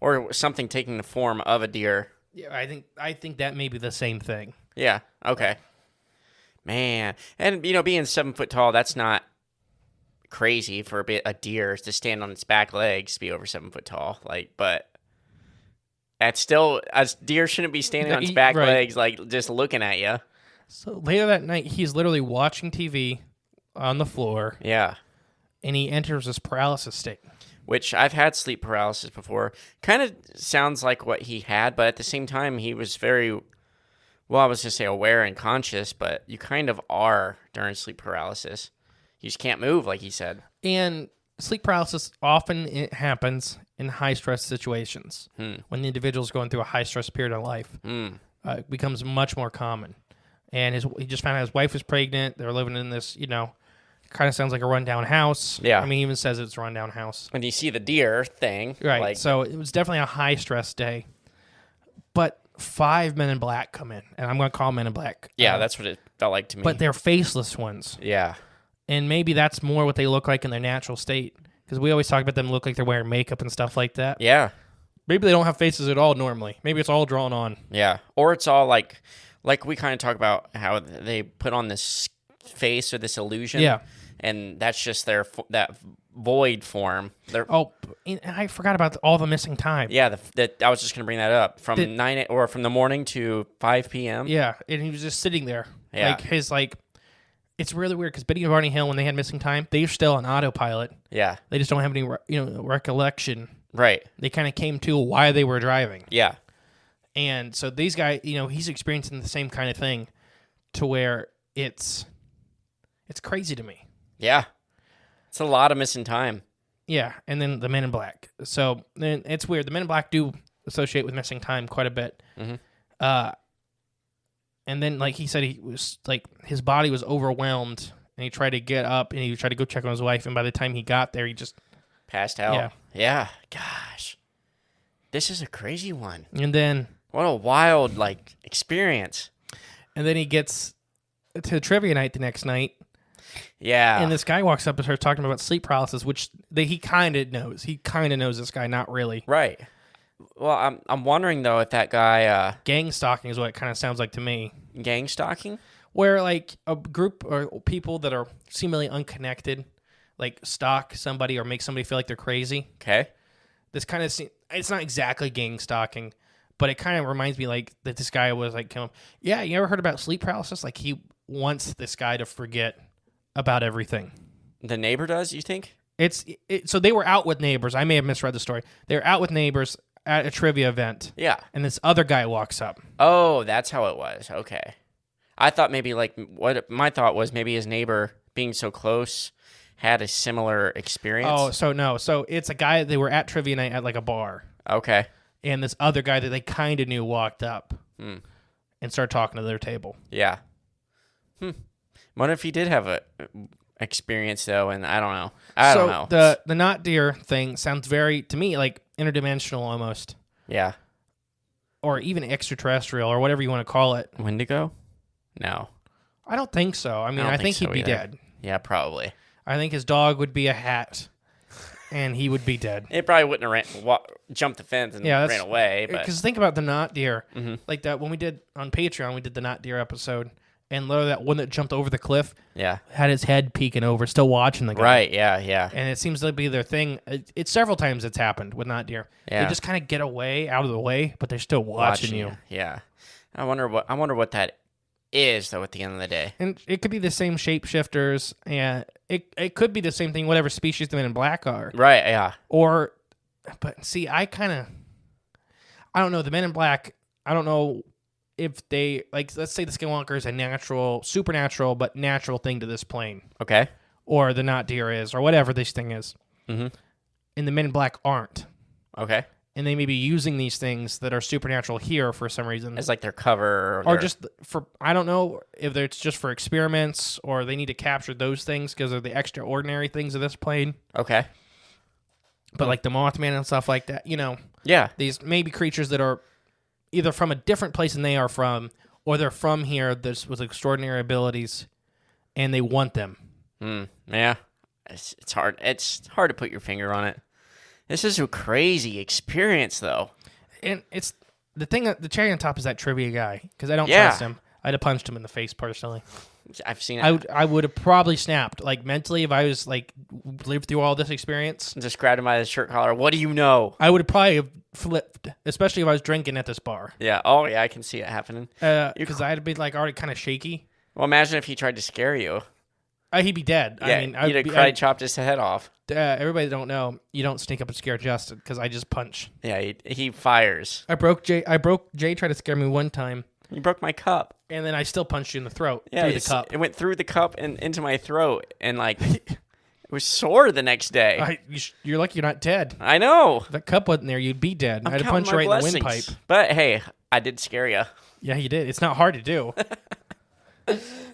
[SPEAKER 4] Or something taking the form of a deer.
[SPEAKER 3] Yeah, I think that may be the same thing.
[SPEAKER 4] Yeah. Okay. Man. And, being 7 foot tall, that's not crazy for a deer to stand on its back legs to be over 7 foot tall. But that's still, a deer shouldn't be standing on its back legs, just looking at you.
[SPEAKER 3] So later that night, he's literally watching TV on the floor.
[SPEAKER 4] Yeah.
[SPEAKER 3] And he enters this paralysis state.
[SPEAKER 4] Which I've had sleep paralysis before. Kind of sounds like what he had, but at the same time, he was very, I was just say aware and conscious, but you kind of are during sleep paralysis. You just can't move, like he said.
[SPEAKER 3] And sleep paralysis often happens in high-stress situations. When the individual's going through a high-stress period of life. It becomes much more common. And he just found out his wife was pregnant. They're living in this, kind of sounds like a rundown house.
[SPEAKER 4] Yeah.
[SPEAKER 3] I mean, he even says it's a rundown house.
[SPEAKER 4] And you see the deer thing.
[SPEAKER 3] Right. So it was definitely a high-stress day. But 5 men in black come in. And I'm going to call men in black.
[SPEAKER 4] Yeah, that's what it felt like to me.
[SPEAKER 3] But they're faceless ones.
[SPEAKER 4] Yeah.
[SPEAKER 3] And maybe that's more what they look like in their natural state. Because we always talk about them look like they're wearing makeup and stuff like that.
[SPEAKER 4] Yeah.
[SPEAKER 3] Maybe they don't have faces at all normally. Maybe it's all drawn on.
[SPEAKER 4] Yeah. Or it's all like we kind of talk about how they put on this face or this illusion.
[SPEAKER 3] Yeah.
[SPEAKER 4] And that's just that void form.
[SPEAKER 3] And I forgot about all the missing time.
[SPEAKER 4] Yeah, I was just going to bring that up. From from the morning to 5 p.m.
[SPEAKER 3] Yeah, and he was just sitting there.
[SPEAKER 4] Yeah.
[SPEAKER 3] It's really weird because Betty and Barney Hill, when they had missing time, they're still on autopilot.
[SPEAKER 4] Yeah.
[SPEAKER 3] They just don't have any recollection.
[SPEAKER 4] Right.
[SPEAKER 3] They kind of came to why they were driving.
[SPEAKER 4] Yeah.
[SPEAKER 3] And so these guys, he's experiencing the same kind of thing to where it's crazy to me.
[SPEAKER 4] Yeah. It's a lot of missing time.
[SPEAKER 3] Yeah, and then the Men in Black. So then it's weird. The Men in Black do associate with missing time quite a bit.
[SPEAKER 4] Mm-hmm.
[SPEAKER 3] And then, like he said, he was his body was overwhelmed, and he tried to get up, and he tried to go check on his wife, and by the time he got there, he just
[SPEAKER 4] passed out.
[SPEAKER 3] Yeah.
[SPEAKER 4] Yeah. Gosh. This is a crazy one.
[SPEAKER 3] And then
[SPEAKER 4] what a wild experience.
[SPEAKER 3] And then he gets to trivia night the next night.
[SPEAKER 4] Yeah.
[SPEAKER 3] And this guy walks up and starts talking about sleep paralysis, which he kind of knows. He kind of knows this guy, not really.
[SPEAKER 4] Right. Well, I'm wondering, though, if that guy...
[SPEAKER 3] gang stalking is what it kind of sounds like to me.
[SPEAKER 4] Gang stalking?
[SPEAKER 3] Where, a group or people that are seemingly unconnected, stalk somebody or make somebody feel like they're crazy.
[SPEAKER 4] Okay.
[SPEAKER 3] This kind of... It's not exactly gang stalking, But it kind of reminds me like that this guy was like, yeah, you ever heard about sleep paralysis? Like he wants this guy to forget about everything.
[SPEAKER 4] The neighbor does, you think?
[SPEAKER 3] So they were out with neighbors. I may have misread the story. They were out with neighbors at a trivia event.
[SPEAKER 4] Yeah.
[SPEAKER 3] And this other guy walks up.
[SPEAKER 4] Oh, that's how it was. Okay. I thought maybe what my thought was maybe his neighbor being so close had a similar experience.
[SPEAKER 3] Oh, so no. So it's a guy, they were at trivia night at like a bar.
[SPEAKER 4] Okay.
[SPEAKER 3] And this other guy that they kind of knew walked up and started talking to their table.
[SPEAKER 4] Yeah. What if he did have a experience though? And I don't know. I don't know.
[SPEAKER 3] The not deer thing sounds very, to me, like interdimensional almost.
[SPEAKER 4] Yeah.
[SPEAKER 3] Or even extraterrestrial or whatever you want to call it.
[SPEAKER 4] Wendigo? No.
[SPEAKER 3] I don't think so. I mean, I think he'd be dead.
[SPEAKER 4] Yeah, probably.
[SPEAKER 3] I think his dog would be a hat, and he would be dead.
[SPEAKER 4] It probably wouldn't have jumped the fence and ran away.
[SPEAKER 3] Because think about the not deer. Like that when we did on Patreon, we did the not deer episode, and literally that one that jumped over the cliff had his head peeking over, still watching the guy.
[SPEAKER 4] Right, yeah.
[SPEAKER 3] And it seems to be their thing. It's several times it's happened with not deer.
[SPEAKER 4] Yeah.
[SPEAKER 3] They just kind of get away, out of the way, but they're still watching you.
[SPEAKER 4] Yeah. I wonder what that is, though, at the end of the day.
[SPEAKER 3] And it could be the same shapeshifters, and it could be the same thing, whatever species the Men in Black are.
[SPEAKER 4] Right, yeah.
[SPEAKER 3] But see, I don't know, the Men in Black, I don't know if they, like, let's say the Skinwalker is a supernatural, but natural thing to this plane.
[SPEAKER 4] Okay.
[SPEAKER 3] Or the Not Deer is, or whatever this thing is.
[SPEAKER 4] Mm-hmm.
[SPEAKER 3] And the Men in Black aren't.
[SPEAKER 4] Okay.
[SPEAKER 3] And they may be using these things that are supernatural here for some reason.
[SPEAKER 4] As like their cover.
[SPEAKER 3] Or just for, I don't know if it's just for experiments or they need to capture those things because they're the extraordinary things of this plane.
[SPEAKER 4] Okay.
[SPEAKER 3] But like the Mothman and stuff like that,
[SPEAKER 4] Yeah.
[SPEAKER 3] These maybe creatures that are either from a different place than they are from, or they're from here with extraordinary abilities and they want them.
[SPEAKER 4] Yeah. It's hard. It's hard to put your finger on it. This is a crazy experience, though.
[SPEAKER 3] And it's the thing. The cherry on top is that trivia guy because I don't trust him. I'd have punched him in the face personally.
[SPEAKER 4] I've seen it.
[SPEAKER 3] I would have probably snapped like mentally if I was like lived through all this experience.
[SPEAKER 4] Just grabbed him by the shirt collar. What do you know?
[SPEAKER 3] I would have probably have flipped, especially if I was drinking at this bar.
[SPEAKER 4] Yeah. Oh, yeah. I can see it happening.
[SPEAKER 3] Because I'd be like already kind of shaky.
[SPEAKER 4] Well, imagine if he tried to scare you.
[SPEAKER 3] He'd be dead.
[SPEAKER 4] Yeah,
[SPEAKER 3] I mean,
[SPEAKER 4] you'd have karate chopped his head off.
[SPEAKER 3] Everybody don't know you don't sneak up and scare Justin because I just punch.
[SPEAKER 4] Yeah, he fires.
[SPEAKER 3] I broke Jay tried to scare me one time.
[SPEAKER 4] You broke my cup.
[SPEAKER 3] And then I still punched you in the throat.
[SPEAKER 4] Yeah,
[SPEAKER 3] through the cup.
[SPEAKER 4] It went through the cup and into my throat, and like it was sore the next day.
[SPEAKER 3] You're lucky you're not dead.
[SPEAKER 4] I know.
[SPEAKER 3] If that cup wasn't there, you'd be dead. I'd have punched you right in the windpipe.
[SPEAKER 4] But hey, I did scare you.
[SPEAKER 3] Yeah, you did. It's not hard to do.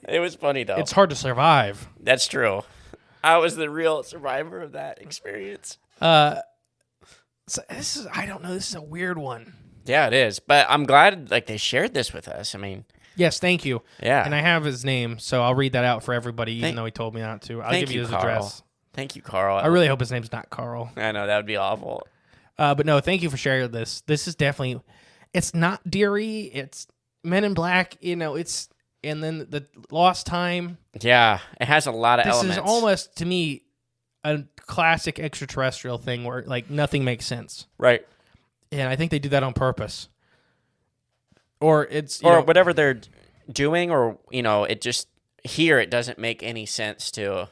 [SPEAKER 4] It was funny though.
[SPEAKER 3] It's hard to survive.
[SPEAKER 4] That's true. I was the real survivor of that experience.
[SPEAKER 3] So this is, I don't know. This is a weird one.
[SPEAKER 4] Yeah, it is. But I'm glad like they shared this with us. I mean,
[SPEAKER 3] yes, thank you.
[SPEAKER 4] Yeah,
[SPEAKER 3] and I have his name, so I'll read that out for everybody, even though he told me not to. I'll give you his address.
[SPEAKER 4] Thank you, Carl.
[SPEAKER 3] I really hope his name's not Carl.
[SPEAKER 4] I know that would be awful.
[SPEAKER 3] But no, thank you for sharing this. This is definitely, it's not deery. It's Men in Black. It's. And then the Lost Time.
[SPEAKER 4] Yeah, it has a lot of elements.
[SPEAKER 3] This is almost, to me, a classic extraterrestrial thing where, like, nothing makes sense.
[SPEAKER 4] Right.
[SPEAKER 3] And I think they do that on purpose. Or it's...
[SPEAKER 4] whatever they're doing, or, it just... Here, it doesn't make any sense to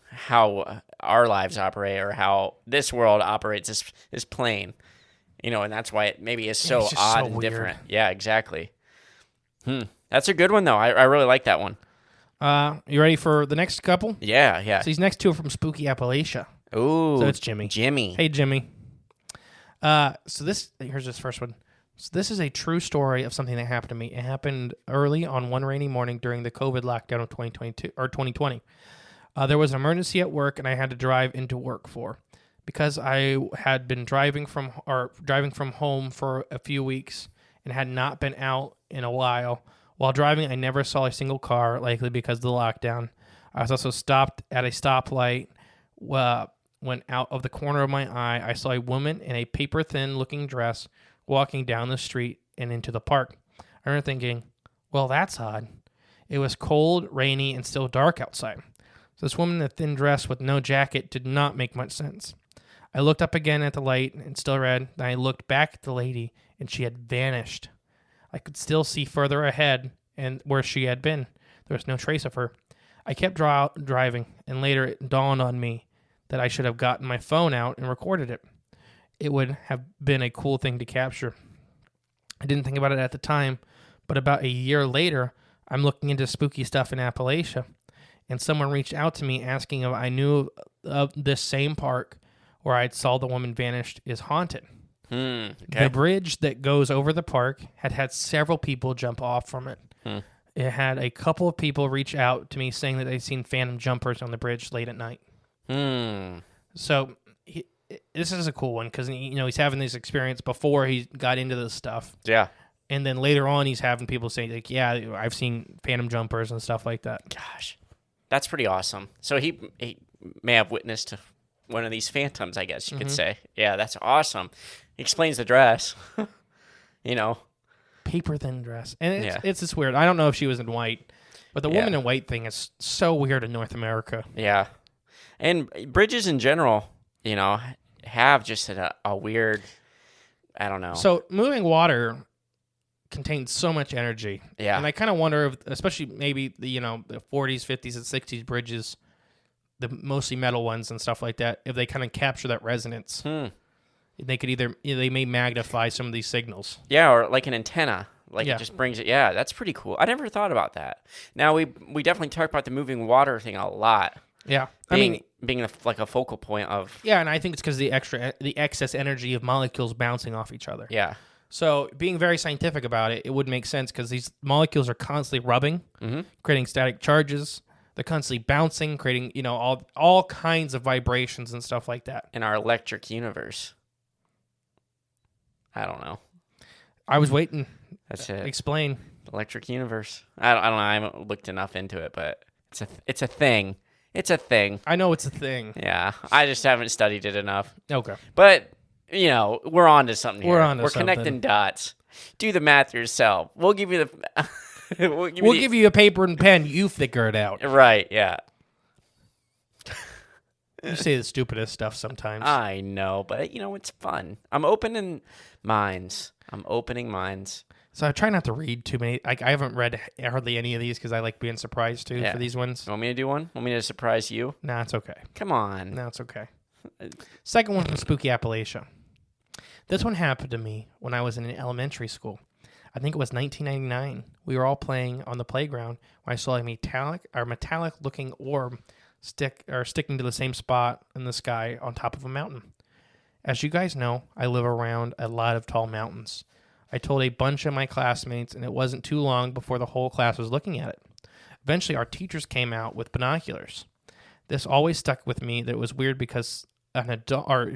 [SPEAKER 4] how our lives operate or how this world operates, this plane. And that's why it maybe is so odd and different. Yeah, exactly. That's a good one, though. I really like that one.
[SPEAKER 3] You ready for the next couple?
[SPEAKER 4] Yeah.
[SPEAKER 3] So these next two are from Spooky Appalachia.
[SPEAKER 4] Ooh.
[SPEAKER 3] So it's Jimmy.
[SPEAKER 4] Hey,
[SPEAKER 3] Jimmy. Here's this first one. So this is a true story of something that happened to me. It happened early on one rainy morning during the COVID lockdown of 2020. There was an emergency at work, and I had to drive into work because I had been driving from home for a few weeks and had not been out in a while. While driving, I never saw a single car, likely because of the lockdown. I was also stopped at a stoplight. When out of the corner of my eye, I saw a woman in a paper-thin looking dress walking down the street and into the park. I remember thinking, well, that's odd. It was cold, rainy, and still dark outside. So this woman in a thin dress with no jacket did not make much sense. I looked up again at the light and still red. Then I looked back at the lady and she had vanished. I could still see further ahead and where she had been. There was no trace of her. I kept driving, and later it dawned on me that I should have gotten my phone out and recorded it. It would have been a cool thing to capture. I didn't think about it at the time, but about a year later, I'm looking into spooky stuff in Appalachia, and someone reached out to me asking if I knew of this same park where I saw the woman vanished is haunted.
[SPEAKER 4] Okay.
[SPEAKER 3] The bridge that goes over the park had several people jump off from it. It had a couple of people reach out to me saying that they'd seen phantom jumpers on the bridge late at night. So this is a cool one because he's having this experience before he got into this stuff.
[SPEAKER 4] Yeah.
[SPEAKER 3] And then later on, he's having people say, like, yeah, I've seen phantom jumpers and stuff like that.
[SPEAKER 4] Gosh, that's pretty awesome. So he may have witnessed one of these phantoms, I guess you could say. Yeah, that's awesome. Explains the dress.
[SPEAKER 3] Paper thin dress. And it's just weird. I don't know if she was in white, but the woman in white thing is so weird in North America.
[SPEAKER 4] Yeah. And bridges in general, have just a weird, I don't know.
[SPEAKER 3] So moving water contains so much energy.
[SPEAKER 4] Yeah.
[SPEAKER 3] And I kind of wonder if, especially maybe the 40s, 50s, and 60s bridges, the mostly metal ones and stuff like that, if they kind of capture that resonance. They could they may magnify some of these signals.
[SPEAKER 4] Yeah, or like an antenna. It just brings it. Yeah, that's pretty cool. I never thought about that. Now, we definitely talk about the moving water thing a lot.
[SPEAKER 3] Yeah.
[SPEAKER 4] Being like a focal point of...
[SPEAKER 3] Yeah, and I think it's because the excess energy of molecules bouncing off each other.
[SPEAKER 4] Yeah.
[SPEAKER 3] So being very scientific about it, it would make sense because these molecules are constantly rubbing, creating static charges. They're constantly bouncing, creating, all kinds of vibrations and stuff like that.
[SPEAKER 4] In our electric universe. I don't know.
[SPEAKER 3] I was waiting.
[SPEAKER 4] That's it.
[SPEAKER 3] Explain.
[SPEAKER 4] Electric universe. I don't know. I haven't looked enough into it, but it's a thing. It's a thing.
[SPEAKER 3] I know it's a thing.
[SPEAKER 4] Yeah. I just haven't studied it enough.
[SPEAKER 3] Okay.
[SPEAKER 4] But, we're on to something here.
[SPEAKER 3] We're
[SPEAKER 4] connecting dots. Do the math yourself. We'll give you the...
[SPEAKER 3] we'll give you a paper and pen. You figure it out.
[SPEAKER 4] Right, yeah.
[SPEAKER 3] You say the stupidest stuff sometimes.
[SPEAKER 4] I know, but, it's fun. I'm opening minds.
[SPEAKER 3] So I try not to read too many. I haven't read hardly any of these because I like being surprised, too, for these ones.
[SPEAKER 4] You want me to do one? Want me to surprise you?
[SPEAKER 3] Nah, it's okay.
[SPEAKER 4] Come on.
[SPEAKER 3] No, it's okay. Second one from Spooky Appalachia. This one happened to me when I was in elementary school. I think it was 1999. We were all playing on the playground when I saw a metallic-looking orb sticking to the same spot in the sky on top of a mountain. As you guys know, I live around a lot of tall mountains. I told a bunch of my classmates, and it wasn't too long before the whole class was looking at it. Eventually, our teachers came out with binoculars. This always stuck with me that it was weird because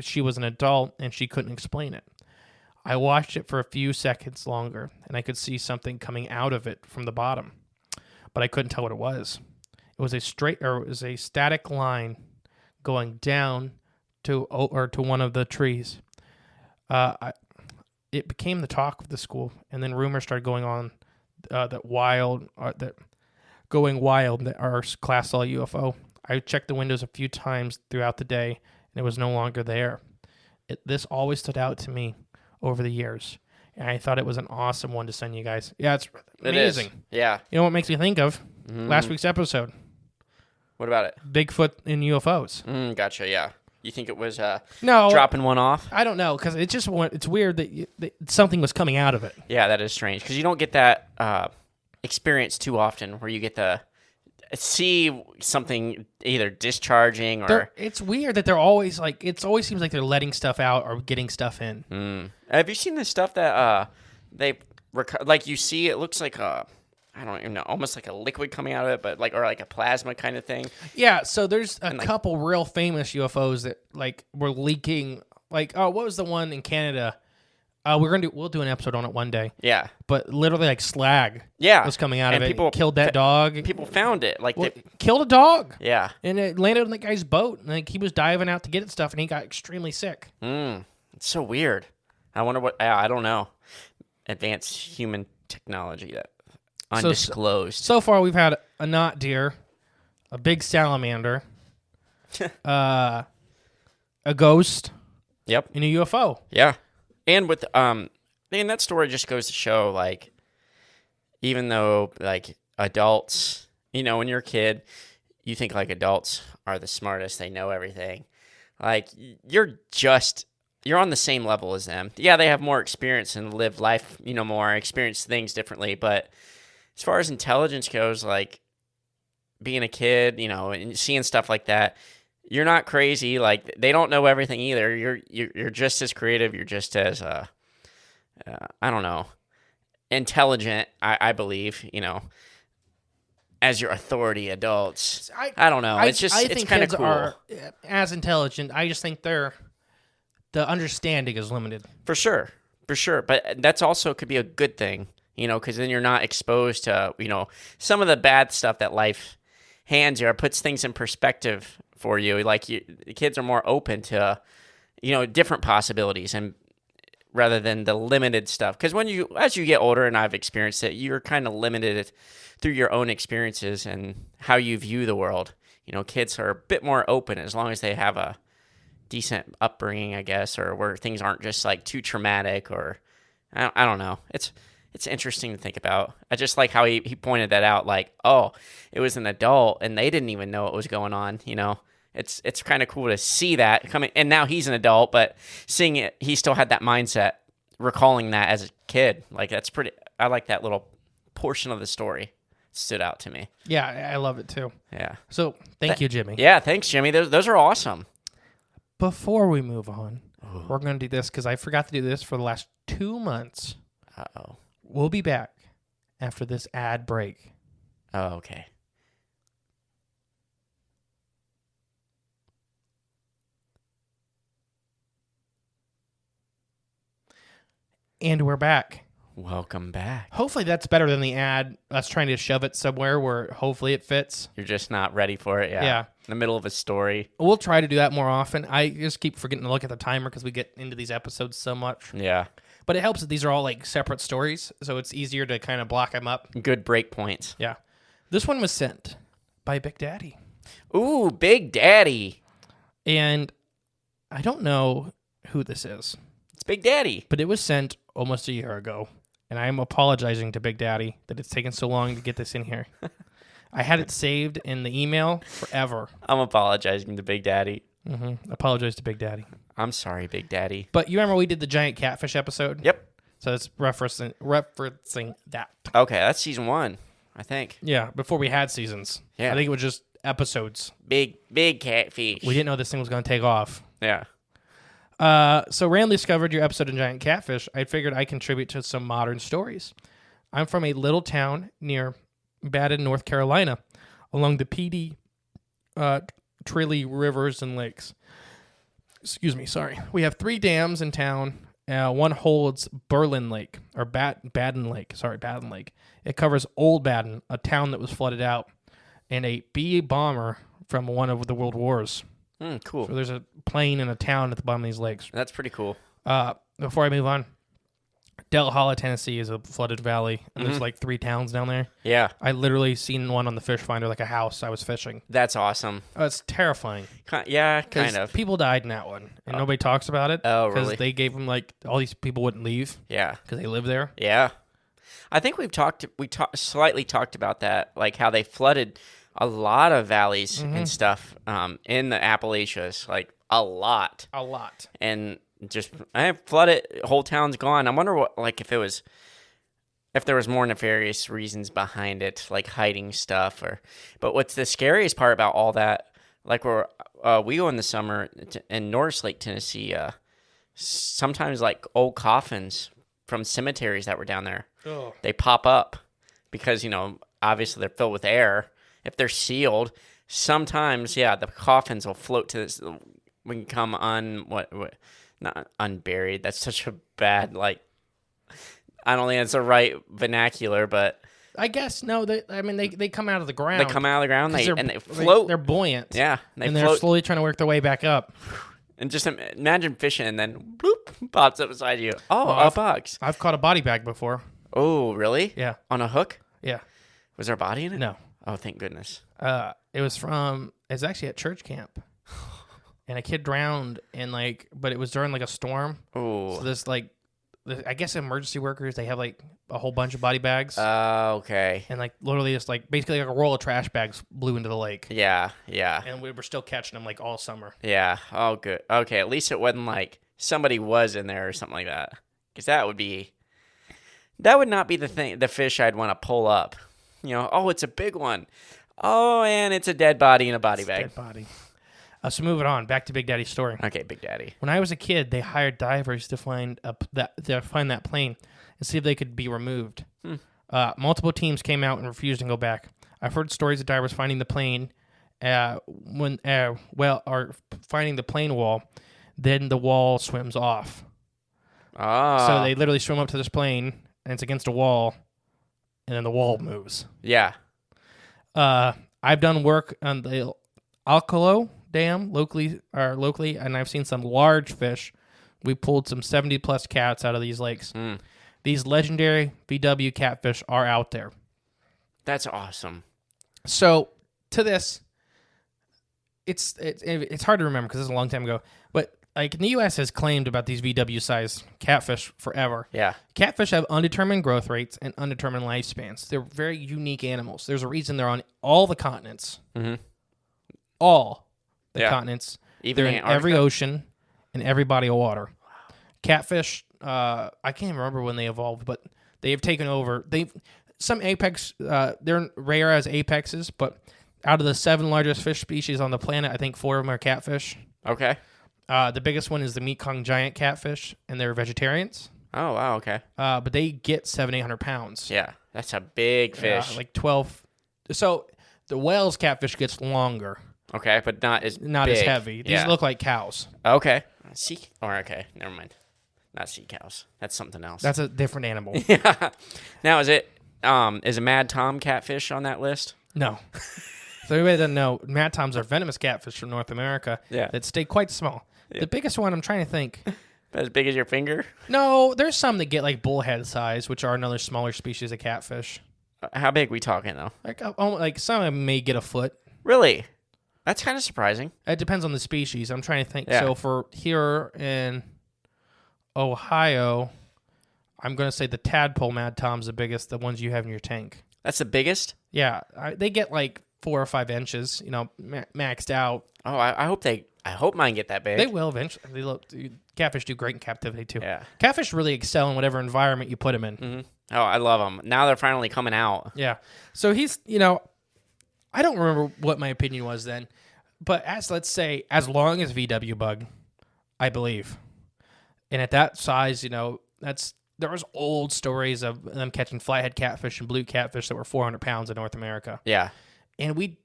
[SPEAKER 3] she was an adult and she couldn't explain it. I watched it for a few seconds longer, and I could see something coming out of it from the bottom, but I couldn't tell what it was. It was a static line going down to one of the trees. It became the talk of the school, and then rumors started going on that our class saw a UFO. I checked the windows a few times throughout the day, and it was no longer there. This always stood out to me over the years, and I thought it was an awesome one to send you guys. Yeah, it's amazing.
[SPEAKER 4] It is. Yeah.
[SPEAKER 3] You know what it makes me think of? Last week's episode.
[SPEAKER 4] What about it?
[SPEAKER 3] Bigfoot and UFOs.
[SPEAKER 4] Gotcha, yeah. You think it was
[SPEAKER 3] no,
[SPEAKER 4] dropping one off?
[SPEAKER 3] I don't know, because it's weird that something was coming out of it.
[SPEAKER 4] Yeah, that is strange, because you don't get that experience too often where you get to see something either discharging or...
[SPEAKER 3] It's weird that they're always like... It always seems like they're letting stuff out or getting stuff in.
[SPEAKER 4] Have you seen this stuff that like you see, it looks like I don't even know, almost like a liquid coming out of it, but or like a plasma kind of thing.
[SPEAKER 3] Yeah, so there's a couple real famous UFOs that were leaking. What was the one in Canada? We'll do an episode on it one day.
[SPEAKER 4] Yeah,
[SPEAKER 3] but literally slag.
[SPEAKER 4] Yeah,
[SPEAKER 3] was coming out
[SPEAKER 4] and
[SPEAKER 3] of
[SPEAKER 4] people
[SPEAKER 3] it. Killed that dog.
[SPEAKER 4] People found it.
[SPEAKER 3] Killed a dog.
[SPEAKER 4] Yeah,
[SPEAKER 3] and it landed on that guy's boat. And he was diving out to get it stuff, and he got extremely sick.
[SPEAKER 4] It's so weird. I wonder what. I don't know. Advanced human technology that. Undisclosed.
[SPEAKER 3] So far, we've had a not deer, a big salamander, a ghost,
[SPEAKER 4] Yep.
[SPEAKER 3] in a UFO.
[SPEAKER 4] Yeah. And with man, that story just goes to show, like, even though, like, adults, you know, when you're a kid, you think, like, adults are the smartest, they know everything. Like, you're on the same level as them. Yeah, they have more experience and live life, you know, more, experience things differently. But as far as intelligence goes, like, being a kid, you know, and seeing stuff like that, you're not crazy. Like, they don't know everything either. You're just as creative. You're just as, I don't know, intelligent, I believe, you know, as your authority adults. I don't know. It's kind of cool.
[SPEAKER 3] Are as intelligent. I just think the understanding is limited.
[SPEAKER 4] For sure. But that's also could be a good thing, you know, because then you're not exposed to, you know, some of the bad stuff that life hands you or puts things in perspective for you. Like, the kids are more open to, you know, different possibilities and rather than the limited stuff. Because as you get older, and I've experienced it, you're kind of limited through your own experiences and how you view the world. You know, kids are a bit more open as long as they have a decent upbringing, I guess, or where things aren't just like too traumatic, or I don't know. It's interesting to think about. I just like how he pointed that out, like, oh, it was an adult and they didn't even know what was going on, you know. It's kind of cool to see that coming, and now he's an adult, but seeing it, he still had that mindset, recalling that as a kid. Like, that's pretty, I like that little portion of the story. It stood out to me.
[SPEAKER 3] Yeah, I love it too.
[SPEAKER 4] Yeah.
[SPEAKER 3] So, thank you, Jimmy.
[SPEAKER 4] Yeah, thanks, Jimmy. Those are awesome.
[SPEAKER 3] Before we move on, we're going to do this because I forgot to do this for the last 2 months.
[SPEAKER 4] Uh-oh.
[SPEAKER 3] We'll be back after this ad break.
[SPEAKER 4] Oh, okay.
[SPEAKER 3] And we're back.
[SPEAKER 4] Welcome back.
[SPEAKER 3] Hopefully that's better than the ad, us trying to shove it somewhere where hopefully it fits.
[SPEAKER 4] You're just not ready for it, yeah.
[SPEAKER 3] Yeah.
[SPEAKER 4] In the middle of a story.
[SPEAKER 3] We'll try to do that more often. I just keep forgetting to look at the timer because we get into these episodes so much.
[SPEAKER 4] Yeah.
[SPEAKER 3] But it helps that these are all like separate stories, so it's easier to kind of block them up.
[SPEAKER 4] Good break points.
[SPEAKER 3] Yeah. This one was sent by Big Daddy.
[SPEAKER 4] Ooh, Big Daddy.
[SPEAKER 3] And I don't know who this is.
[SPEAKER 4] It's Big Daddy.
[SPEAKER 3] But it was sent almost a year ago. And I am apologizing to Big Daddy that it's taken so long to get this in here. I had it saved in the email forever.
[SPEAKER 4] I'm apologizing to Big Daddy.
[SPEAKER 3] Mm-hmm. Apologize to Big Daddy.
[SPEAKER 4] I'm sorry, Big Daddy.
[SPEAKER 3] But you remember we did the giant catfish episode?
[SPEAKER 4] Yep.
[SPEAKER 3] So it's referencing that.
[SPEAKER 4] Okay, that's season 1, I think.
[SPEAKER 3] Yeah, before we had seasons.
[SPEAKER 4] Yeah.
[SPEAKER 3] I think it was just episodes.
[SPEAKER 4] Big catfish.
[SPEAKER 3] We didn't know this thing was going to take off.
[SPEAKER 4] Yeah.
[SPEAKER 3] So randomly discovered your episode in Giant Catfish. I figured I'd contribute to some modern stories. I'm from a little town near Baden, North Carolina, along the PD Trilly rivers and lakes. Excuse me, sorry. We have 3 dams in town. One holds Berlin Lake, or Baden Lake. Sorry, Baden Lake. It covers Old Baden, a town that was flooded out, and a B bomber from one of the world wars.
[SPEAKER 4] Cool.
[SPEAKER 3] So there's a plane and a town at the bottom of these lakes.
[SPEAKER 4] That's pretty cool.
[SPEAKER 3] Before I move on, Del Hollow, Tennessee is a flooded valley, and there's like 3 towns down there.
[SPEAKER 4] Yeah.
[SPEAKER 3] I literally seen one on the fish finder, like a house. I was fishing.
[SPEAKER 4] That's awesome.
[SPEAKER 3] Oh, it's terrifying.
[SPEAKER 4] Yeah, kind of.
[SPEAKER 3] People died in that one, and nobody talks about it.
[SPEAKER 4] Oh, really?
[SPEAKER 3] Because they gave them, like, all these people wouldn't leave.
[SPEAKER 4] Yeah.
[SPEAKER 3] Because they live there.
[SPEAKER 4] Yeah. I think we slightly talked about that, like how they flooded a lot of valleys and stuff in the Appalachians, like a lot.
[SPEAKER 3] A lot.
[SPEAKER 4] And just flooded, whole town's gone. I wonder what, like, if there was more nefarious reasons behind it, like hiding stuff, but what's the scariest part about all that, like we go in the summer in Norris Lake, Tennessee, sometimes like old coffins from cemeteries that were down there, they pop up because, you know, obviously they're filled with air. If they're sealed, sometimes, the coffins will float to this. We can come not unburied. That's such a bad, like, I don't think that's the right vernacular, but
[SPEAKER 3] I guess no. They come out of the ground.
[SPEAKER 4] they come out of the ground and they float.
[SPEAKER 3] They're buoyant.
[SPEAKER 4] Yeah,
[SPEAKER 3] they're slowly trying to work their way back up.
[SPEAKER 4] And just imagine fishing and then bloop pops up beside you. Oh,
[SPEAKER 3] Well,
[SPEAKER 4] a bugs.
[SPEAKER 3] I've caught a body bag before.
[SPEAKER 4] Oh, really?
[SPEAKER 3] Yeah.
[SPEAKER 4] On a hook?
[SPEAKER 3] Yeah.
[SPEAKER 4] Was there a body in it?
[SPEAKER 3] No.
[SPEAKER 4] Oh, thank goodness.
[SPEAKER 3] It's actually at church camp. and a kid drowned, and but it was during a storm.
[SPEAKER 4] Oh.
[SPEAKER 3] So this I guess emergency workers, they have a whole bunch of body bags.
[SPEAKER 4] Okay.
[SPEAKER 3] And literally just basically a roll of trash bags blew into the lake.
[SPEAKER 4] Yeah.
[SPEAKER 3] And we were still catching them all summer.
[SPEAKER 4] Yeah. Oh, good. Okay. At least it wasn't somebody was in there or something like that. Because that would not be the fish I'd want to pull up. Oh, it's a big one. Oh, and it's a dead body in a body bag.
[SPEAKER 3] Dead body. So moving on, back to Big Daddy's story.
[SPEAKER 4] Okay, Big Daddy.
[SPEAKER 3] When I was a kid, they hired divers to find that plane and see if they could be removed. Multiple teams came out and refused to go back. I've heard stories of divers finding the plane or finding the plane wall, then the wall swims off. So they literally swim up to this plane, and it's against a wall, and then the wall moves.
[SPEAKER 4] Yeah.
[SPEAKER 3] I've done work on the Alcalo Dam locally, and I've seen some large fish. We pulled some 70-plus cats out of these lakes. These legendary VW catfish are out there.
[SPEAKER 4] That's awesome.
[SPEAKER 3] So, to this, it's hard to remember because it's a long time ago, but the U.S. has claimed about these VW-sized catfish forever.
[SPEAKER 4] Yeah.
[SPEAKER 3] Catfish have undetermined growth rates and undetermined lifespans. They're very unique animals. There's a reason they're on all the continents. Mm-hmm. All the continents.
[SPEAKER 4] Even
[SPEAKER 3] they're in every ocean and every body of water. Catfish, I can't even remember when they evolved, but they have taken over. Some apex, they're rare as apexes, but out of the 7 largest fish species on the planet, I think 4 of them are catfish.
[SPEAKER 4] Okay.
[SPEAKER 3] The biggest one is the Mekong giant catfish, and they're vegetarians.
[SPEAKER 4] Oh, wow, okay.
[SPEAKER 3] But they get 700-800 pounds.
[SPEAKER 4] Yeah, that's a big fish.
[SPEAKER 3] 12. So the whale's catfish gets longer.
[SPEAKER 4] Okay, but not as
[SPEAKER 3] heavy. These look like cows.
[SPEAKER 4] Okay. Okay, never mind. Not sea cows. That's something else.
[SPEAKER 3] That's a different animal.
[SPEAKER 4] Yeah. Now, is a Mad Tom catfish on that list?
[SPEAKER 3] No. So everybody doesn't know, Mad Toms are venomous catfish from North America that stay quite small. Yeah. The biggest one, I'm trying to think.
[SPEAKER 4] As big as your finger?
[SPEAKER 3] No, there's some that get bullhead size, which are another smaller species of catfish.
[SPEAKER 4] How big are we talking, though?
[SPEAKER 3] Some of them may get a foot.
[SPEAKER 4] Really? That's kind of surprising.
[SPEAKER 3] It depends on the species. I'm trying to think.
[SPEAKER 4] Yeah.
[SPEAKER 3] So for here in Ohio, I'm going to say the tadpole Mad Tom's the biggest, the ones you have in your tank.
[SPEAKER 4] That's the biggest?
[SPEAKER 3] Yeah. They get 4 or 5 inches, maxed out.
[SPEAKER 4] Oh, I hope mine get that big.
[SPEAKER 3] They will eventually. Catfish do great in captivity, too.
[SPEAKER 4] Yeah.
[SPEAKER 3] Catfish really excel in whatever environment you put them in.
[SPEAKER 4] Mm-hmm. Oh, I love them. Now they're finally coming out.
[SPEAKER 3] Yeah. So he's, I don't remember what my opinion was then, but let's say, as long as VW bug, I believe. And at that size, there was old stories of them catching flathead catfish and blue catfish that were 400 pounds in North America.
[SPEAKER 4] Yeah.
[SPEAKER 3] And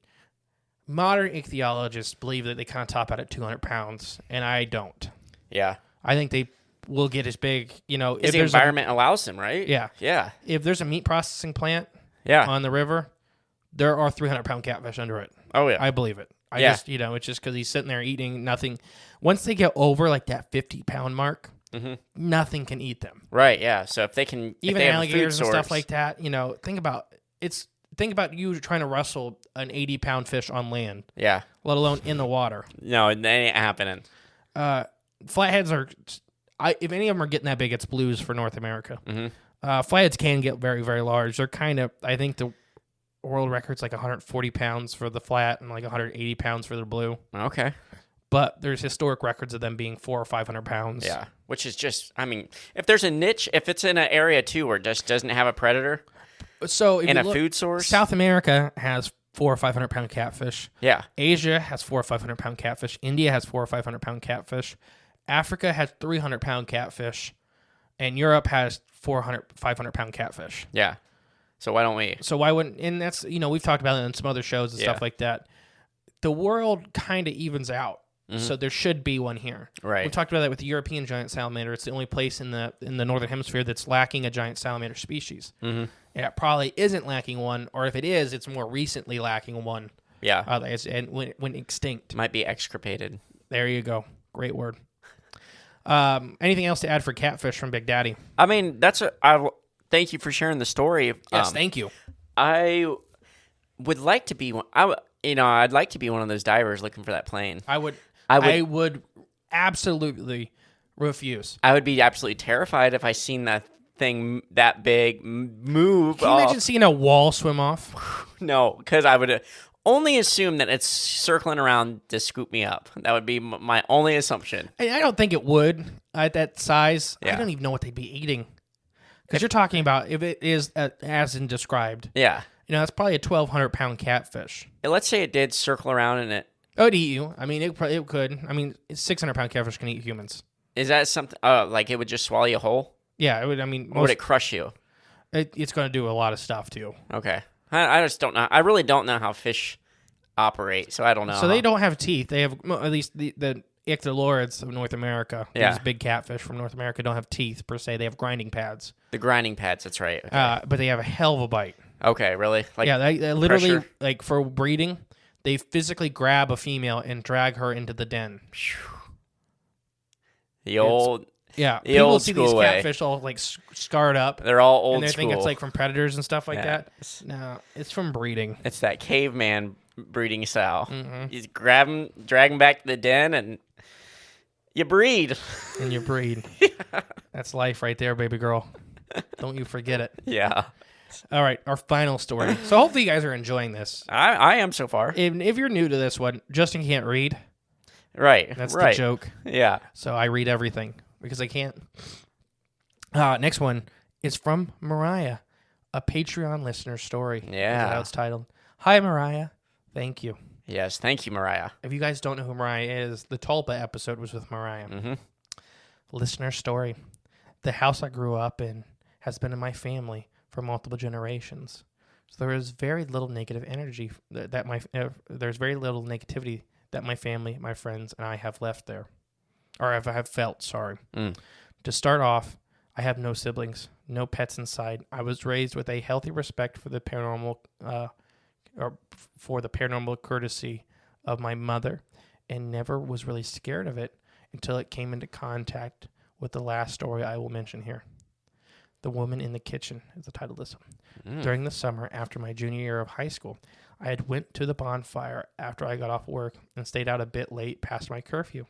[SPEAKER 3] modern ichthyologists believe that they kind of top out at 200 pounds, and I don't.
[SPEAKER 4] Yeah.
[SPEAKER 3] I think they will get as big,
[SPEAKER 4] if the environment allows them, right?
[SPEAKER 3] Yeah.
[SPEAKER 4] Yeah.
[SPEAKER 3] If there's a meat processing plant on the river, there are 300-pound catfish under it.
[SPEAKER 4] Oh, yeah.
[SPEAKER 3] I believe it. It's just because he's sitting there eating nothing. Once they get over that 50-pound mark, nothing can eat them.
[SPEAKER 4] Right, yeah. So if they can...
[SPEAKER 3] Even alligators and stuff like that, think about you trying to wrestle an 80-pound fish on land.
[SPEAKER 4] Yeah.
[SPEAKER 3] Let alone in the water.
[SPEAKER 4] No, it ain't happening.
[SPEAKER 3] Flatheads are... if any of them are getting that big, it's blues for North America.
[SPEAKER 4] Mm-hmm.
[SPEAKER 3] Flatheads can get very, very large. They're kind of... I think the world record's 140 pounds for the flat and 180 pounds for the blue.
[SPEAKER 4] Okay.
[SPEAKER 3] But there's historic records of them being 400 or 500 pounds.
[SPEAKER 4] Yeah, which is just... if there's a niche, if it's in an area, too, where it just doesn't have a predator...
[SPEAKER 3] So
[SPEAKER 4] and a food source?
[SPEAKER 3] South America has 400 or 500 pound catfish.
[SPEAKER 4] Yeah.
[SPEAKER 3] Asia has 400 or 500 pound catfish. India has 400 or 500 pound catfish. Africa has 300 pound catfish. And Europe has 400, 500 pound catfish.
[SPEAKER 4] Yeah. So why don't we?
[SPEAKER 3] So why wouldn't, and that's, we've talked about it in some other shows and stuff like that. The world kind of evens out. Mm-hmm. So there should be one here.
[SPEAKER 4] Right.
[SPEAKER 3] We talked about that with the European giant salamander. It's the only place in the northern hemisphere that's lacking a giant salamander species. Mm-hmm. And it probably isn't lacking one, or if it is, it's more recently lacking one.
[SPEAKER 4] Yeah.
[SPEAKER 3] And went extinct.
[SPEAKER 4] Might be extirpated.
[SPEAKER 3] There you go. Great word. Anything else to add for catfish from Big Daddy?
[SPEAKER 4] Thank you for sharing the story.
[SPEAKER 3] Yes, thank you.
[SPEAKER 4] I would like to be one. I'd like to be one of those divers looking for that plane.
[SPEAKER 3] I would. I would absolutely refuse.
[SPEAKER 4] I would be absolutely terrified if I seen that thing that big move.
[SPEAKER 3] Can you imagine seeing a wall swim off?
[SPEAKER 4] No, because I would only assume that it's circling around to scoop me up. That would be my only assumption.
[SPEAKER 3] I don't think it would at that size.
[SPEAKER 4] Yeah.
[SPEAKER 3] I don't even know what they'd be eating. Because you're talking about if it is as in described.
[SPEAKER 4] Yeah.
[SPEAKER 3] That's probably a 1,200-pound catfish.
[SPEAKER 4] Let's say it did circle around and it...
[SPEAKER 3] It would eat you. I mean, it could. I mean, 600-pound catfish can eat humans.
[SPEAKER 4] Is that something... like it would just swallow you whole?
[SPEAKER 3] Yeah, it would. I mean...
[SPEAKER 4] Or would it crush you?
[SPEAKER 3] It's going to do a lot of stuff to you.
[SPEAKER 4] Okay. I just don't know. I really don't know how fish operate, so I don't know.
[SPEAKER 3] So they don't have teeth. They have... Well, at least the icthalurids of North America, these big catfish from North America, don't have teeth, per se. They have grinding pads.
[SPEAKER 4] The grinding pads, that's right. Okay,
[SPEAKER 3] but they have a hell of a bite.
[SPEAKER 4] Okay, really? Like,
[SPEAKER 3] yeah, they literally,
[SPEAKER 4] pressure?
[SPEAKER 3] like, for breeding, they physically grab a female and drag her into the den.
[SPEAKER 4] The old...
[SPEAKER 3] Yeah,
[SPEAKER 4] the
[SPEAKER 3] people
[SPEAKER 4] old
[SPEAKER 3] see
[SPEAKER 4] school
[SPEAKER 3] these
[SPEAKER 4] way.
[SPEAKER 3] catfish all, like, scarred up.
[SPEAKER 4] They're all old
[SPEAKER 3] and they
[SPEAKER 4] school.
[SPEAKER 3] think it's, like, from predators and stuff like
[SPEAKER 4] Yeah.
[SPEAKER 3] that. No, it's from breeding.
[SPEAKER 4] It's that caveman breeding style.
[SPEAKER 3] Mm-hmm.
[SPEAKER 4] You grab them, drag them back to the den, and you breed.
[SPEAKER 3] And you breed. That's life right there, baby girl. Don't you forget it.
[SPEAKER 4] Yeah.
[SPEAKER 3] All right, our final story. So hopefully you guys are enjoying this.
[SPEAKER 4] I am so far.
[SPEAKER 3] If you're new to this one, Justin can't read.
[SPEAKER 4] Right.
[SPEAKER 3] That's
[SPEAKER 4] right.
[SPEAKER 3] the joke.
[SPEAKER 4] Yeah.
[SPEAKER 3] So I read everything because I can't. Next one is from Mariah, a Patreon listener story.
[SPEAKER 4] Yeah.
[SPEAKER 3] Is how it's titled. Hi, Mariah. Thank you.
[SPEAKER 4] Yes. Thank you, Mariah.
[SPEAKER 3] If you guys don't know who Mariah is, the Tulpa episode was with Mariah.
[SPEAKER 4] Mm-hmm.
[SPEAKER 3] Listener story. The house I grew up in has been in my family for multiple generations. So there is very little negative energy there's very little negativity that my family, my friends, and I have left there. Or have felt, sorry. To start off, I have no siblings, no pets inside. I was raised with a healthy respect for the paranormal or for the paranormal courtesy of my mother and never was really scared of it until it came into contact with the last story I will mention here. The Woman in the Kitchen is the title of this one. During the summer after my junior year of high school, I had went to the bonfire after I got off work and stayed out a bit late past my curfew.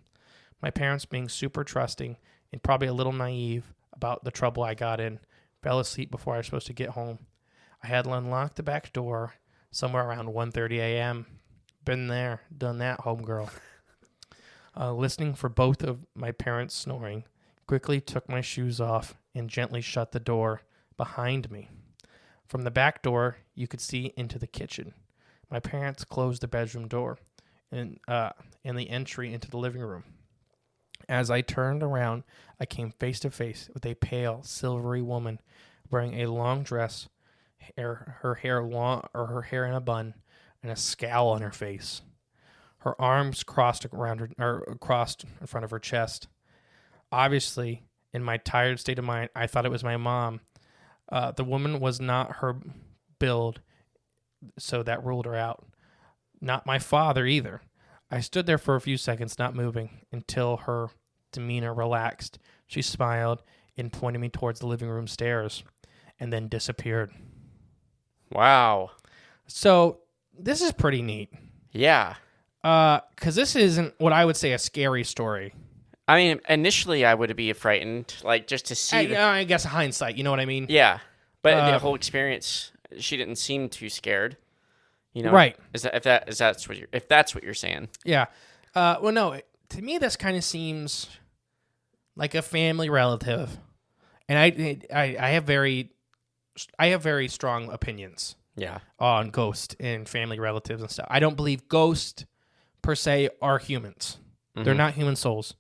[SPEAKER 3] My parents, being super trusting and probably a little naive about the trouble I got in, fell asleep before I was supposed to get home. I had to unlock the back door somewhere around 1:30 a.m. Been there, done that, homegirl. Listening for both of my parents snoring, quickly took my shoes off and gently shut the door behind me. From the back door, you could see into the kitchen. My parents closed the bedroom door and the entry into the living room. As I turned around, I came face to face with a pale, silvery woman wearing a long dress, her hair in a bun, and a scowl on her face. Her arms crossed crossed in front of her chest. Obviously, in my tired state of mind, I thought it was my mom. The woman was not her build, so that ruled her out. Not my father either. I stood there for a few seconds, not moving, until her demeanor relaxed. She smiled and pointed me towards the living room stairs, and then disappeared.
[SPEAKER 4] Wow.
[SPEAKER 3] So, this is pretty neat.
[SPEAKER 4] Yeah.
[SPEAKER 3] Because this isn't what I would say a scary story.
[SPEAKER 4] I mean, initially I would be frightened, like just to see.
[SPEAKER 3] I guess hindsight, you know what I mean?
[SPEAKER 4] Yeah, but the whole experience, she didn't seem too scared. You know,
[SPEAKER 3] right?
[SPEAKER 4] If that's what you're saying? Yeah.
[SPEAKER 3] Well, no. To me, this kind of seems like a family relative, and I have very strong opinions.
[SPEAKER 4] Yeah.
[SPEAKER 3] On ghosts and family relatives and stuff. I don't believe ghosts per se are humans. Mm-hmm. They're not human souls.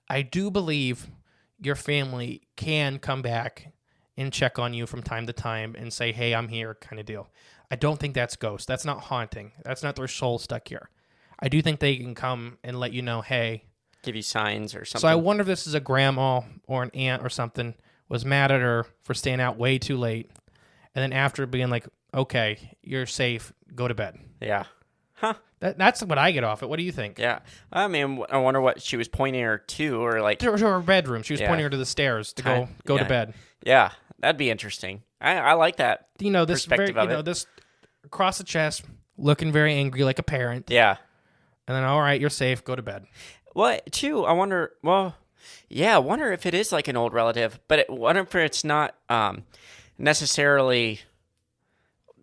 [SPEAKER 3] I do believe your family can come back and check on you from time to time and say, hey, I'm here, kind of deal. I don't think that's ghost. That's not haunting. That's not their soul stuck here. I do think they can come and let you know, hey.
[SPEAKER 4] Give you signs or something.
[SPEAKER 3] So I wonder if this is a grandma or an aunt or something was mad at her for staying out way too late. And then after being like, okay, you're safe, go to bed.
[SPEAKER 4] Yeah. Huh.
[SPEAKER 3] That's what I get off it. What do you think?
[SPEAKER 4] Yeah. I mean, I wonder what she was pointing her to, or like
[SPEAKER 3] to her bedroom. She was pointing her to the stairs to go to bed.
[SPEAKER 4] Yeah, that'd be interesting. I like that.
[SPEAKER 3] You know, this this across the chest, looking very angry like a parent.
[SPEAKER 4] Yeah.
[SPEAKER 3] And then, all right, you're safe. Go to bed.
[SPEAKER 4] What too? I wonder. Well, yeah, I wonder if it is like an old relative, but I wonder if it's not necessarily.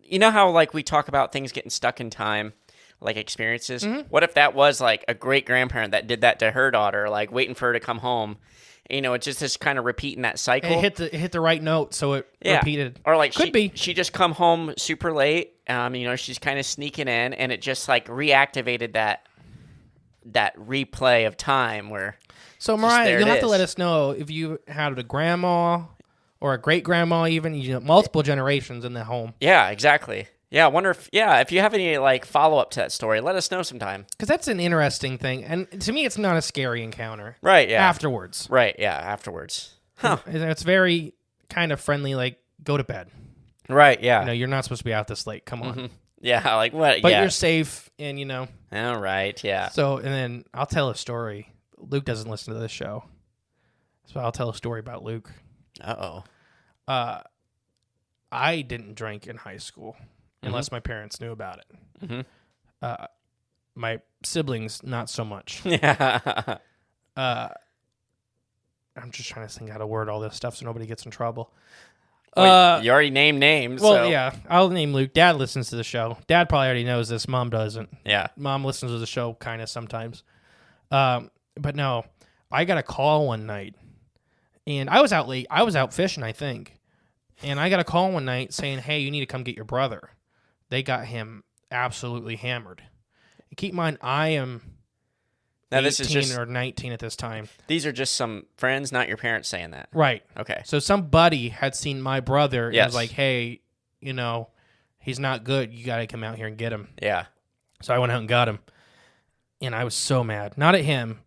[SPEAKER 4] You know how like we talk about things getting stuck in time, like experiences.
[SPEAKER 3] Mm-hmm.
[SPEAKER 4] What if that was like a great grandparent that did that to her daughter, like waiting for her to come home? You know, it's just this kind of repeating that cycle.
[SPEAKER 3] It hit the right note, so it repeated.
[SPEAKER 4] Or like
[SPEAKER 3] Could
[SPEAKER 4] she just come home super late. You know, she's kind of sneaking in, and it just like reactivated that replay of time where.
[SPEAKER 3] So Mariah, you'll have to let us know if you had a grandma or a great grandma, even multiple generations in the home.
[SPEAKER 4] Yeah, exactly. Yeah, I wonder if you have any like follow up to that story, let us know sometime.
[SPEAKER 3] Because that's an interesting thing, and to me, it's not a scary encounter.
[SPEAKER 4] Right. Yeah.
[SPEAKER 3] Afterwards.
[SPEAKER 4] Right. Yeah. Afterwards. Huh.
[SPEAKER 3] It's very kind of friendly. Like, go to bed.
[SPEAKER 4] Right. Yeah.
[SPEAKER 3] You know, you're not supposed to be out this late. Come on.
[SPEAKER 4] Mm-hmm. Yeah. Like what?
[SPEAKER 3] But
[SPEAKER 4] yeah.
[SPEAKER 3] you're safe, and
[SPEAKER 4] All right. Yeah.
[SPEAKER 3] So, and then I'll tell a story. Luke doesn't listen to this show, so I'll tell a story about Luke.
[SPEAKER 4] Uh-oh.
[SPEAKER 3] I didn't drink in high school unless my parents knew about it.
[SPEAKER 4] Mm-hmm.
[SPEAKER 3] My siblings, not so much.
[SPEAKER 4] Yeah.
[SPEAKER 3] I'm just trying to think how to word all this stuff so nobody gets in trouble.
[SPEAKER 4] Well, you already named names.
[SPEAKER 3] Well,
[SPEAKER 4] so.
[SPEAKER 3] yeah, I'll name Luke. Dad listens to the show. Dad probably already knows this. Mom doesn't.
[SPEAKER 4] Yeah.
[SPEAKER 3] Mom listens to the show kind of sometimes. But no, I got a call one night, and I was out late. I was out fishing, I think. And I got a call one night saying, hey, you need to come get your brother. They got him absolutely hammered. And keep in mind, I am
[SPEAKER 4] Now,
[SPEAKER 3] 18
[SPEAKER 4] this is just,
[SPEAKER 3] or 19 at this time.
[SPEAKER 4] these are just some friends, not your parents saying that.
[SPEAKER 3] Right.
[SPEAKER 4] Okay.
[SPEAKER 3] So somebody had seen my brother and
[SPEAKER 4] Yes.
[SPEAKER 3] was like, hey, he's not good. You got to come out here and get him.
[SPEAKER 4] Yeah.
[SPEAKER 3] So I went out and got him. And I was so mad. Not at him,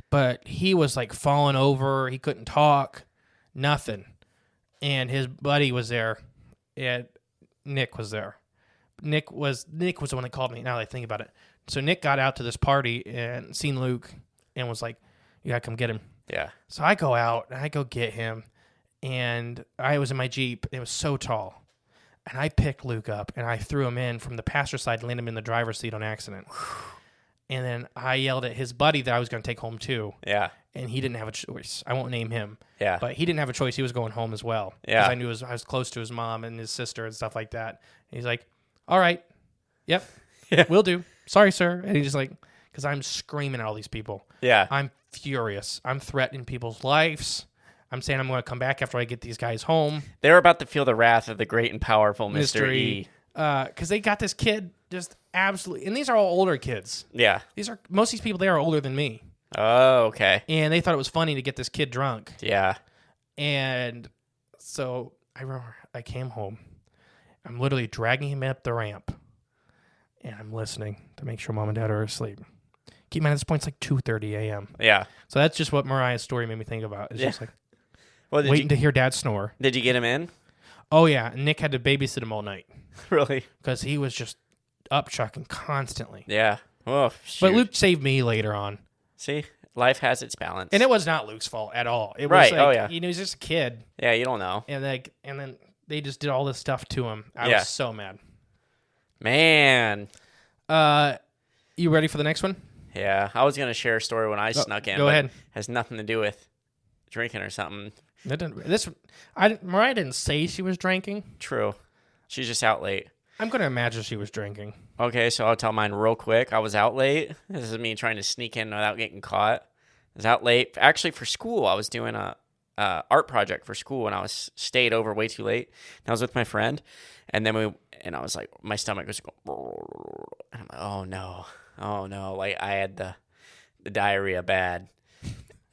[SPEAKER 3] but he was like falling over. He couldn't talk. Nothing. And his buddy was there. And Nick was there. Nick was the one that called me, now that I think about it. So Nick got out to this party and seen Luke and was like, you got to come get him.
[SPEAKER 4] Yeah.
[SPEAKER 3] So I go out and I go get him. And I was in my Jeep. It was so tall. And I picked Luke up and I threw him in from the passenger side and landed him in the driver's seat on accident. And then I yelled at his buddy that I was going to take home too.
[SPEAKER 4] Yeah.
[SPEAKER 3] And he didn't have a choice. I won't name him.
[SPEAKER 4] Yeah.
[SPEAKER 3] But he didn't have a choice. He was going home as well.
[SPEAKER 4] Yeah.
[SPEAKER 3] Because I knew I was close to his mom and his sister and stuff like that. And he's like, all right. Yep.
[SPEAKER 4] Yeah.
[SPEAKER 3] Will do. Sorry, sir. And he's just like, because I'm screaming at all these people.
[SPEAKER 4] Yeah.
[SPEAKER 3] I'm furious. I'm threatening people's lives. I'm saying I'm going to come back after I get these guys home.
[SPEAKER 4] They're about to feel the wrath of the great and powerful Mr. E.
[SPEAKER 3] Because they got this kid just absolutely, and these are all older kids.
[SPEAKER 4] Yeah.
[SPEAKER 3] Most of these people there are older than me.
[SPEAKER 4] Oh, okay.
[SPEAKER 3] And they thought it was funny to get this kid drunk.
[SPEAKER 4] Yeah.
[SPEAKER 3] And so I remember I came home. I'm literally dragging him up the ramp. And I'm listening to make sure mom and dad are asleep. Keep in mind, at this point, it's like 2:30 a.m.
[SPEAKER 4] Yeah.
[SPEAKER 3] So that's just what Mariah's story made me think about. It's just like
[SPEAKER 4] Well,
[SPEAKER 3] waiting to hear dad snore.
[SPEAKER 4] Did you get him in?
[SPEAKER 3] Oh, yeah. Nick had to babysit him all night.
[SPEAKER 4] Really?
[SPEAKER 3] Because he was just up chucking constantly.
[SPEAKER 4] Yeah. Oh, shoot.
[SPEAKER 3] But Luke saved me later on.
[SPEAKER 4] See, life has its balance.
[SPEAKER 3] And it was not Luke's fault at all. It
[SPEAKER 4] Right.
[SPEAKER 3] was like,
[SPEAKER 4] Oh, yeah.
[SPEAKER 3] he's just a kid.
[SPEAKER 4] Yeah, you don't know.
[SPEAKER 3] And then they just did all this stuff to him. I
[SPEAKER 4] Yeah.
[SPEAKER 3] was so mad.
[SPEAKER 4] Man.
[SPEAKER 3] You ready for the next one?
[SPEAKER 4] Yeah, I was gonna share a story when I snuck in.
[SPEAKER 3] Go
[SPEAKER 4] but
[SPEAKER 3] ahead.
[SPEAKER 4] Has nothing to do with drinking or something.
[SPEAKER 3] Mariah didn't say she was drinking.
[SPEAKER 4] True. She's just out late.
[SPEAKER 3] I'm going to imagine she was drinking.
[SPEAKER 4] Okay, so I'll tell mine real quick. I was out late. This is me trying to sneak in without getting caught. I was out late, actually for school. I was doing a art project for school, and I stayed over way too late. And I was with my friend, and then I was like, my stomach was going, and I'm like, oh no, like I had the diarrhea bad.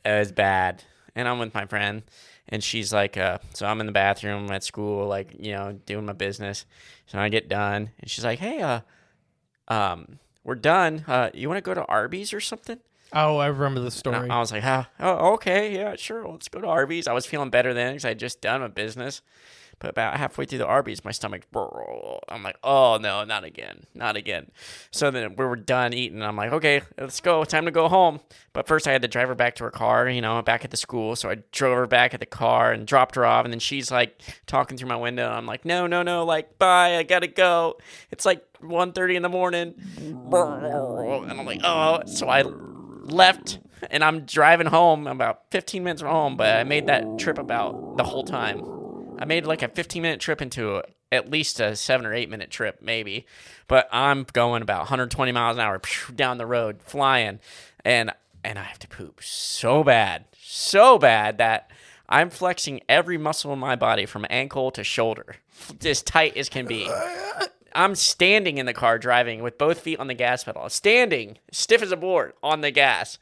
[SPEAKER 4] It was bad, and I'm with my friend, and she's like, so I'm in the bathroom at school, like, doing my business. So I get done, and she's like, hey, we're done. You want to go to Arby's or something?
[SPEAKER 3] Oh, I remember the story.
[SPEAKER 4] I was like, oh, okay, yeah, sure, let's go to Arby's. I was feeling better then because I had just done my business. But about halfway through the Arby's, my stomach, I'm like, oh, no, not again. So then we were done eating. I'm like, okay, let's go. Time to go home. But first I had to drive her back to her car, back at the school. So I drove her back at the car and dropped her off. And then she's like talking through my window. And I'm like, no, like, bye, I got to go. It's like 1:30 in the morning. And I'm like, oh. So I left, and I'm driving home. I'm about 15 minutes from home, but I made that trip about the whole time. I made like a 15-minute trip into at least a 7 or 8 minute trip, maybe. But I'm going about 120 miles an hour down the road, flying, and I have to poop so bad that I'm flexing every muscle in my body from ankle to shoulder, as tight as can be. I'm standing in the car driving with both feet on the gas pedal, standing stiff as a board on the gas,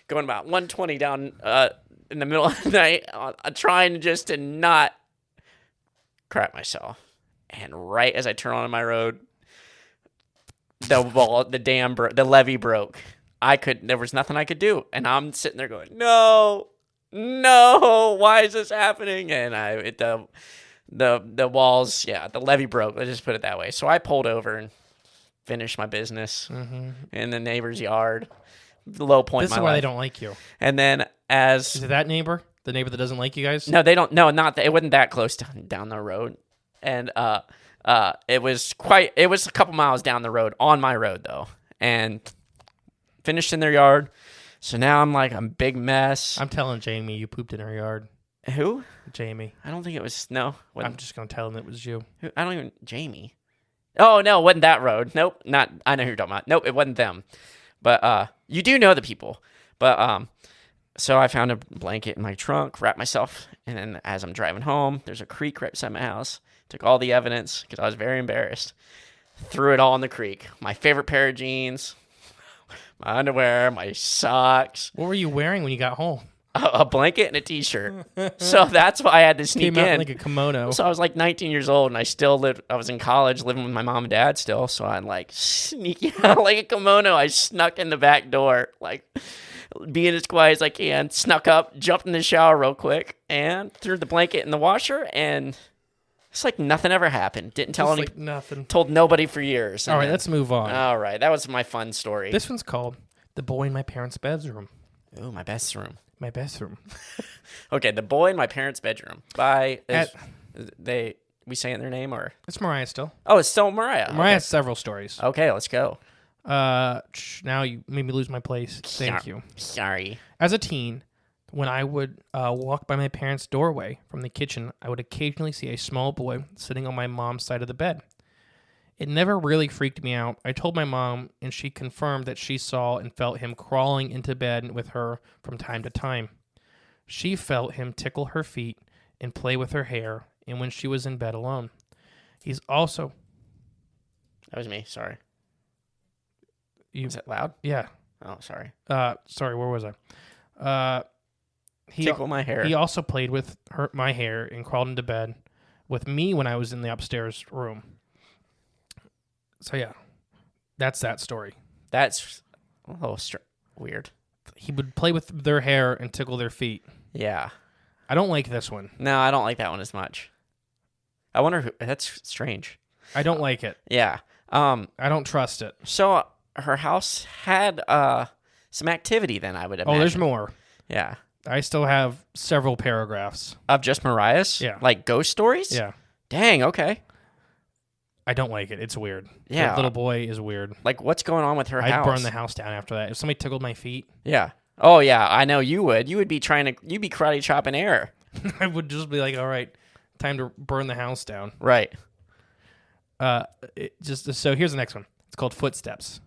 [SPEAKER 4] going about 120 down in the middle of the night, trying just to not crap myself. And right as I turn onto my road, the levee broke. There was nothing I could do, and I'm sitting there going, no, why is this happening? And the walls, the levee broke. Let's just put it that way. So I pulled over and finished my business in the neighbor's yard. The low point.
[SPEAKER 3] This
[SPEAKER 4] in my
[SPEAKER 3] is why
[SPEAKER 4] life.
[SPEAKER 3] they don't like you.
[SPEAKER 4] And then
[SPEAKER 3] is it that neighbor, the neighbor that doesn't like you guys?
[SPEAKER 4] No, they don't. No, not that. It wasn't that close down the road, and it was a couple miles down the road on my road though, and finished in their yard. So now I'm like a big mess.
[SPEAKER 3] I'm telling Jamie you pooped in her yard.
[SPEAKER 4] Who?
[SPEAKER 3] Jamie.
[SPEAKER 4] I don't think it was. No.
[SPEAKER 3] I'm just going to tell him it was you.
[SPEAKER 4] I don't even. Jamie. Oh, no. It wasn't that road. Nope. Not. I know who you're talking about. Nope. It wasn't them. But you do know the people. But so I found a blanket in my trunk, wrapped myself, and then as I'm driving home, there's a creek right beside my house. Took all the evidence because I was very embarrassed. Threw it all in the creek. My favorite pair of jeans, my underwear, my socks.
[SPEAKER 3] What were you wearing when you got home?
[SPEAKER 4] A blanket and a t-shirt. So that's why I had to sneak
[SPEAKER 3] Came out
[SPEAKER 4] in.
[SPEAKER 3] like a kimono.
[SPEAKER 4] So I was like 19 years old, and I was in college living with my mom and dad still. So I'd like sneaking out like a kimono. I snuck in the back door, like being as quiet as I can, snuck up, jumped in the shower real quick, and threw the blanket in the washer, and it's like nothing ever happened. Didn't tell any,
[SPEAKER 3] like nothing.
[SPEAKER 4] Told nobody for years.
[SPEAKER 3] All right, let's move on.
[SPEAKER 4] All right, that was my fun story.
[SPEAKER 3] This one's called The Boy in My Parents' Bedroom.
[SPEAKER 4] Oh, my best room.
[SPEAKER 3] My best room.
[SPEAKER 4] Okay, The Boy in My Parents' Bedroom. We saying their name or?
[SPEAKER 3] It's Mariah still.
[SPEAKER 4] Oh, it's still Mariah.
[SPEAKER 3] Mariah has several stories.
[SPEAKER 4] Okay, let's go.
[SPEAKER 3] Now you made me lose my place. Thank you.
[SPEAKER 4] Sorry.
[SPEAKER 3] As a teen, when I would walk by my parents' doorway from the kitchen, I would occasionally see a small boy sitting on my mom's side of the bed. It never really freaked me out. I told my mom, and she confirmed that she saw and felt him crawling into bed with her from time to time. She felt him tickle her feet and play with her hair, and when she was in bed alone. He's also...
[SPEAKER 4] That was me, sorry.
[SPEAKER 3] Is
[SPEAKER 4] it loud?
[SPEAKER 3] Yeah.
[SPEAKER 4] Oh, sorry.
[SPEAKER 3] Sorry, where was I?
[SPEAKER 4] Tickle my hair.
[SPEAKER 3] He also played with my hair and crawled into bed with me when I was in the upstairs room. So yeah, that's that story.
[SPEAKER 4] That's a little weird.
[SPEAKER 3] He would play with their hair and tickle their feet.
[SPEAKER 4] Yeah.
[SPEAKER 3] I don't like this one.
[SPEAKER 4] No, I don't like that one as much. I wonder who... That's strange.
[SPEAKER 3] I don't like it.
[SPEAKER 4] Yeah.
[SPEAKER 3] I don't trust it.
[SPEAKER 4] So her house had some activity then, I would imagine.
[SPEAKER 3] Oh, there's more.
[SPEAKER 4] Yeah.
[SPEAKER 3] I still have several paragraphs.
[SPEAKER 4] Of just Mariah's?
[SPEAKER 3] Yeah.
[SPEAKER 4] Like ghost stories?
[SPEAKER 3] Yeah.
[SPEAKER 4] Dang, okay.
[SPEAKER 3] I don't like it. It's weird.
[SPEAKER 4] Yeah.
[SPEAKER 3] The little boy is weird.
[SPEAKER 4] Like, what's going on with her
[SPEAKER 3] I'd
[SPEAKER 4] house?
[SPEAKER 3] burn the house down after that. If somebody tickled my feet.
[SPEAKER 4] Yeah. Oh, yeah. I know you would. You would be you'd be karate chopping air.
[SPEAKER 3] I would just be like, all right, time to burn the house down.
[SPEAKER 4] Right.
[SPEAKER 3] So here's the next one. It's called Footsteps.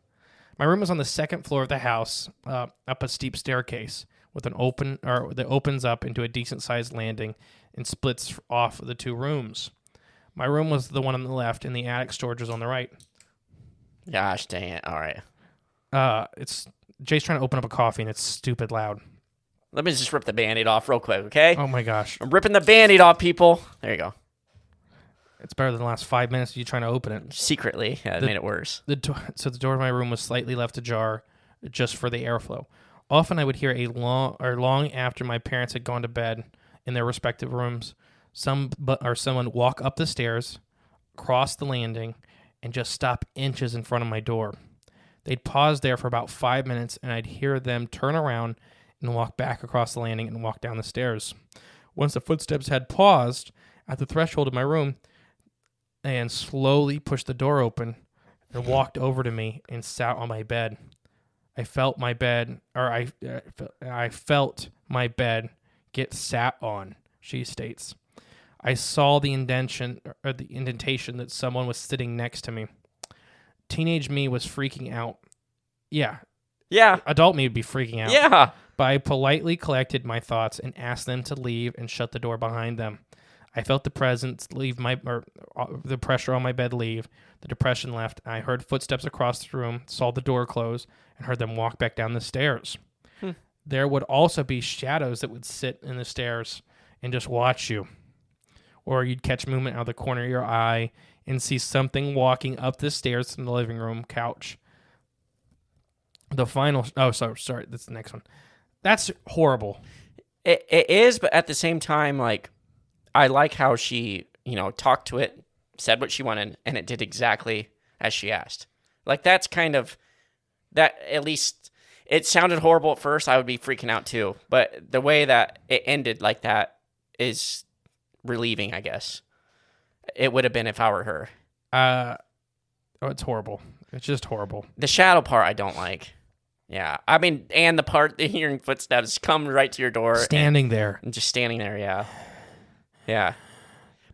[SPEAKER 3] My room is on the second floor of the house, up a steep staircase with that opens up into a decent-sized landing and splits off the two rooms. My room was the one on the left, and the attic storage was on the right.
[SPEAKER 4] Gosh, dang it. All right.
[SPEAKER 3] Jay's trying to open up a coffee, and it's stupid loud.
[SPEAKER 4] Let me just rip the Band-Aid off real quick, okay?
[SPEAKER 3] Oh, my gosh.
[SPEAKER 4] I'm ripping the Band-Aid off, people. There you go.
[SPEAKER 3] It's better than the last 5 minutes of you trying to open it.
[SPEAKER 4] Secretly. Yeah, it made it worse.
[SPEAKER 3] So the door of my room was slightly left ajar just for the airflow. Often I would hear long after my parents had gone to bed in their respective rooms, someone walk up the stairs, cross the landing, and just stop inches in front of my door. They'd pause there for about 5 minutes, and I'd hear them turn around and walk back across the landing and walk down the stairs. Once the footsteps had paused at the threshold of my room and slowly pushed the door open and walked over to me and sat on my bed. I felt my bed get sat on, she states. I saw the indentation that someone was sitting next to me. Teenage me was freaking out. Yeah.
[SPEAKER 4] Yeah.
[SPEAKER 3] Adult me would be freaking out.
[SPEAKER 4] Yeah.
[SPEAKER 3] But I politely collected my thoughts and asked them to leave and shut the door behind them. I felt the presence the pressure on my bed leave. The depression left. I heard footsteps across the room, saw the door close, and heard them walk back down the stairs. There would also be shadows that would sit in the stairs and just watch you. Or you'd catch movement out of the corner of your eye and see something walking up the stairs from the living room couch. That's the next one. That's horrible.
[SPEAKER 4] It is, but at the same time, like, I like how she, talked to it, said what she wanted, and it did exactly as she asked. Like, that's kind of, that at least, it sounded horrible at first. I would be freaking out too. But the way that it ended like that is relieving, I guess. It would have been if I were her.
[SPEAKER 3] It's horrible. It's just horrible.
[SPEAKER 4] The shadow part I don't like. Yeah. I mean, and the part, the hearing footsteps come right to your door.
[SPEAKER 3] Standing there.
[SPEAKER 4] And just standing there, yeah. Yeah.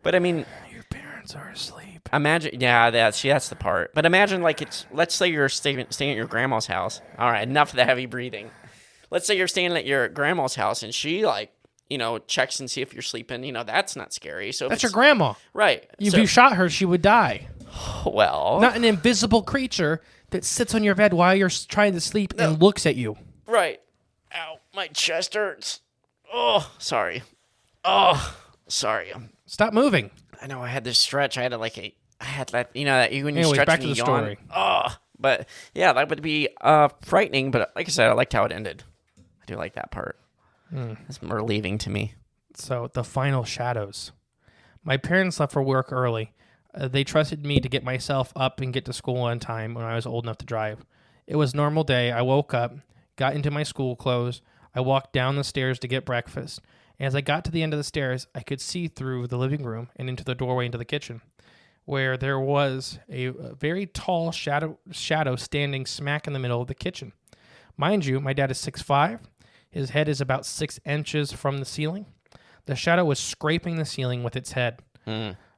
[SPEAKER 4] But I mean,
[SPEAKER 3] your parents are asleep.
[SPEAKER 4] Imagine, that's the part. But imagine, like, let's say you're staying at your grandma's house. All right, enough of the heavy breathing. Let's say you're staying at your grandma's house and she, like, checks and see if you're sleeping. That's not scary. So
[SPEAKER 3] that's your grandma.
[SPEAKER 4] Right.
[SPEAKER 3] If you shot her, she would die.
[SPEAKER 4] Well.
[SPEAKER 3] Not an invisible creature that sits on your bed while you're trying to sleep and looks at you.
[SPEAKER 4] Right. Ow, my chest hurts. Oh, sorry. Oh, sorry.
[SPEAKER 3] Stop moving.
[SPEAKER 4] I know I had this stretch. I had that, that you when you
[SPEAKER 3] Anyways,
[SPEAKER 4] stretch
[SPEAKER 3] back
[SPEAKER 4] and
[SPEAKER 3] to
[SPEAKER 4] you
[SPEAKER 3] the
[SPEAKER 4] yawn.
[SPEAKER 3] story.
[SPEAKER 4] Oh, but yeah, that would be frightening. But like I said, I liked how it ended. I do like that part. It's more relieving to me.
[SPEAKER 3] So the final shadows. My parents left for work early. They trusted me to get myself up and get to school on time when I was old enough to drive. It was a normal day. I woke up, got into my school clothes. I walked down the stairs to get breakfast. As I got to the end of the stairs, I could see through the living room and into the doorway into the kitchen, where there was a very tall shadow standing smack in the middle of the kitchen. Mind you, my dad is 6'5". His head is about 6 inches from the ceiling. The shadow was scraping the ceiling with its head.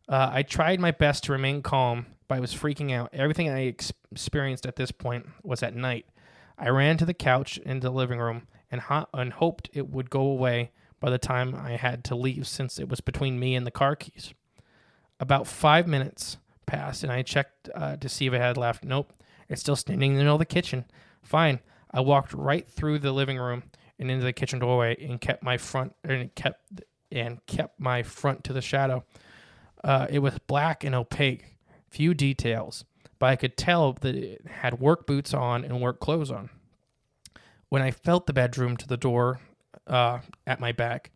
[SPEAKER 3] I tried my best to remain calm, but I was freaking out. Everything I experienced at this point was at night. I ran to the couch into the living room and hoped it would go away by the time I had to leave, since it was between me and the car keys. About 5 minutes passed, and I checked to see if it had left. Nope, it's still standing in the middle of the kitchen. Fine. I walked right through the living room and into the kitchen doorway and kept my front to the shadow. It was black and opaque, few details, but I could tell that it had work boots on and work clothes on. When I felt the bedroom to the door at my back,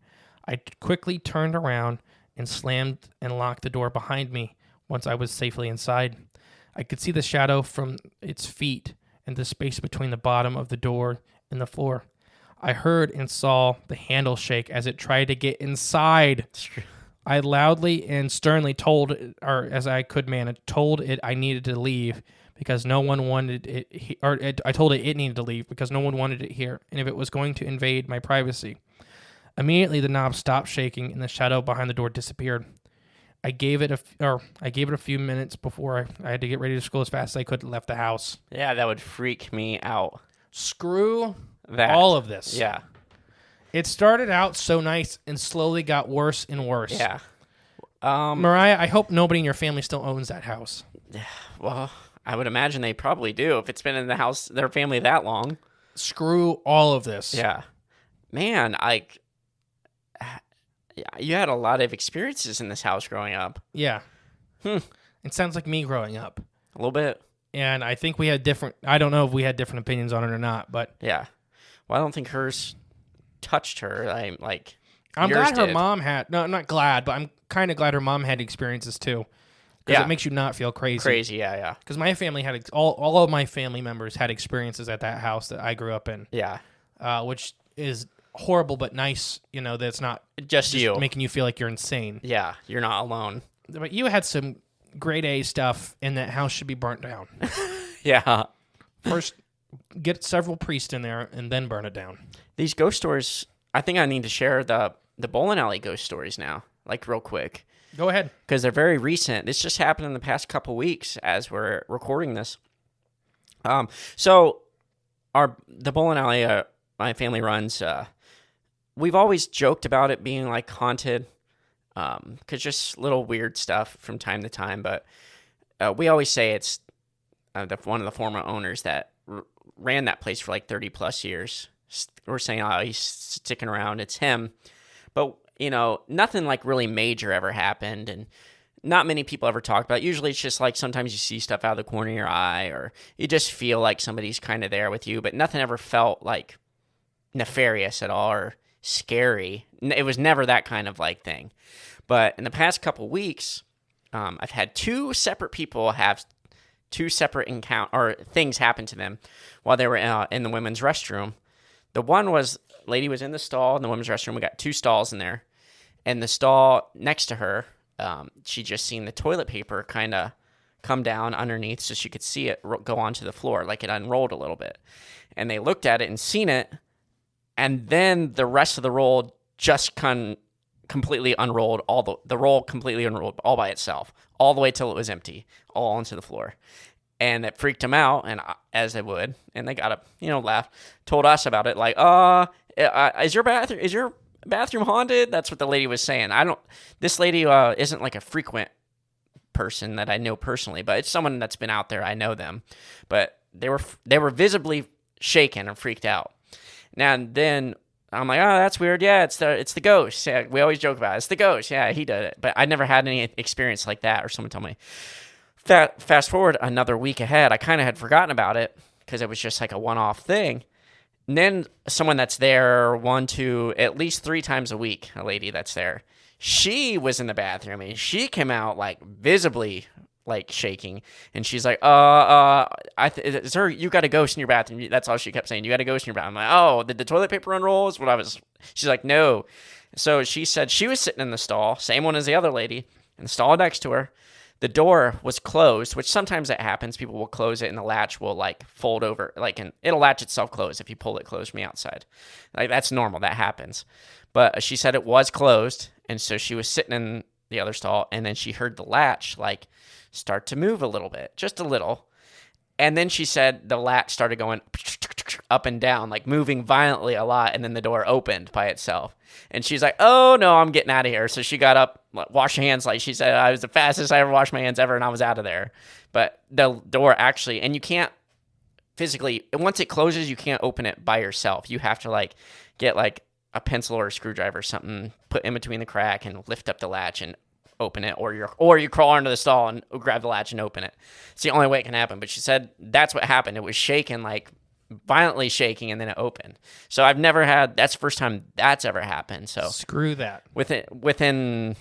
[SPEAKER 3] I quickly turned around and slammed and locked the door behind me once I was safely inside. I could see the shadow from its feet and the space between the bottom of the door and the floor. I heard and saw the handle shake as it tried to get inside. I loudly and sternly told it I needed to leave because no one wanted it, I told it needed to leave because no one wanted it here, and if it was going to invade my privacy. Immediately, the knob stopped shaking, and the shadow behind the door disappeared. I gave it a few minutes before I had to get ready to school as fast as I could and left the house.
[SPEAKER 4] Yeah, that would freak me out.
[SPEAKER 3] Screw
[SPEAKER 4] that.
[SPEAKER 3] all of this.
[SPEAKER 4] Yeah.
[SPEAKER 3] It started out so nice and slowly got worse and worse.
[SPEAKER 4] Yeah.
[SPEAKER 3] Mariah, I hope nobody in your family still owns that house.
[SPEAKER 4] Well, I would imagine they probably do if it's been in the house, their family that long.
[SPEAKER 3] Screw all of this.
[SPEAKER 4] Yeah. Man, you had a lot of experiences in this house growing up.
[SPEAKER 3] Yeah. It sounds like me growing up.
[SPEAKER 4] A little bit.
[SPEAKER 3] And I think we had I don't know if we had different opinions on it or not, but.
[SPEAKER 4] Yeah. Well, I don't think hers touched her.
[SPEAKER 3] I'm glad her mom had, no, I'm not glad, but I'm kind of glad her mom had experiences too. Because it makes you not feel crazy.
[SPEAKER 4] Yeah.
[SPEAKER 3] Because my family had, all of my family members had experiences at that house that I grew up in.
[SPEAKER 4] Yeah.
[SPEAKER 3] Which is horrible but nice, that's not
[SPEAKER 4] just you
[SPEAKER 3] making you feel like you're insane.
[SPEAKER 4] Yeah, you're not alone.
[SPEAKER 3] But you had some grade A stuff, and that house should be burnt down.
[SPEAKER 4] Yeah.
[SPEAKER 3] get several priests in there, and then burn it down.
[SPEAKER 4] These ghost stories, I think I need to share the bowling alley ghost stories now, like real quick.
[SPEAKER 3] Go ahead.
[SPEAKER 4] Because they're very recent. This just happened in the past couple weeks as we're recording this. So the bowling alley my family runs, we've always joked about it being like haunted, because just little weird stuff from time to time. But we always say it's one of the former owners that ran that place for like 30 plus years. We're saying, oh, he's sticking around. It's him. But, nothing like really major ever happened. And not many people ever talk about it. Usually it's just like sometimes you see stuff out of the corner of your eye, or you just feel like somebody's kind of there with you. But nothing ever felt like nefarious at all or scary. It was never that kind of like thing. But in the past couple weeks, I've had two separate people have two separate things happen to them while they were in the women's restroom. The one was, lady was in the stall in the women's restroom. We got two stalls in there. And the stall next to her, she just seen the toilet paper kind of come down underneath so she could see it go onto the floor, like it unrolled a little bit. And they looked at it and seen it. And then the rest of the roll just completely unrolled, the roll completely unrolled all by itself, all the way till it was empty, all onto the floor. And it freaked them out, and as they would, and they got up, laughed, told us about it, like, is your bathroom haunted? That's what the lady was saying. This lady isn't like a frequent person that I know personally, but it's someone that's been out there. I know them, but they were visibly shaken and freaked out. Now and then I'm like, oh, that's weird. Yeah, it's the ghost. Yeah, we always joke about it. It's the ghost. Yeah, he did it. But I never had any experience like that, or someone told me. Fast forward another week ahead, I kind of had forgotten about it because it was just like a one-off thing. And then someone that's there at least 3 times a week, a lady that's there, she was in the bathroom and she came out like visibly like shaking, and she's like, sir, you got a ghost in your bathroom. That's all she kept saying. You got a ghost in your bathroom. I'm like, oh, did the toilet paper unroll? Is what I was. She's like, no. So she said she was sitting in the stall, same one as the other lady, in the stall next to her. The door was closed, which sometimes that happens. People will close it and the latch will like fold over, and it'll latch itself closed if you pull it closed from the outside. Like that's normal. That happens. But she said it was closed, and so she was sitting in the other stall, and then she heard the latch like start to move a little bit, just a little. And then she said the latch started going up and down, like moving violently a lot, and then the door opened by itself. And she's like, oh, no, I'm getting out of here. So she got up, washed her hands. Like she said, I was the fastest I ever washed my hands ever, and I was out of there. But the door actually, and you can't physically, once it closes, you can't open it by yourself. You have to like get like a pencil or a screwdriver or something, put in between the crack and lift up the latch and open it, or you crawl under the stall and grab the latch and open it. It's the only way it can happen. But she said that's what happened. It was shaking, like violently shaking, and then it opened. So I've never had, that's the first time that's ever happened. So
[SPEAKER 3] screw that.
[SPEAKER 4] Within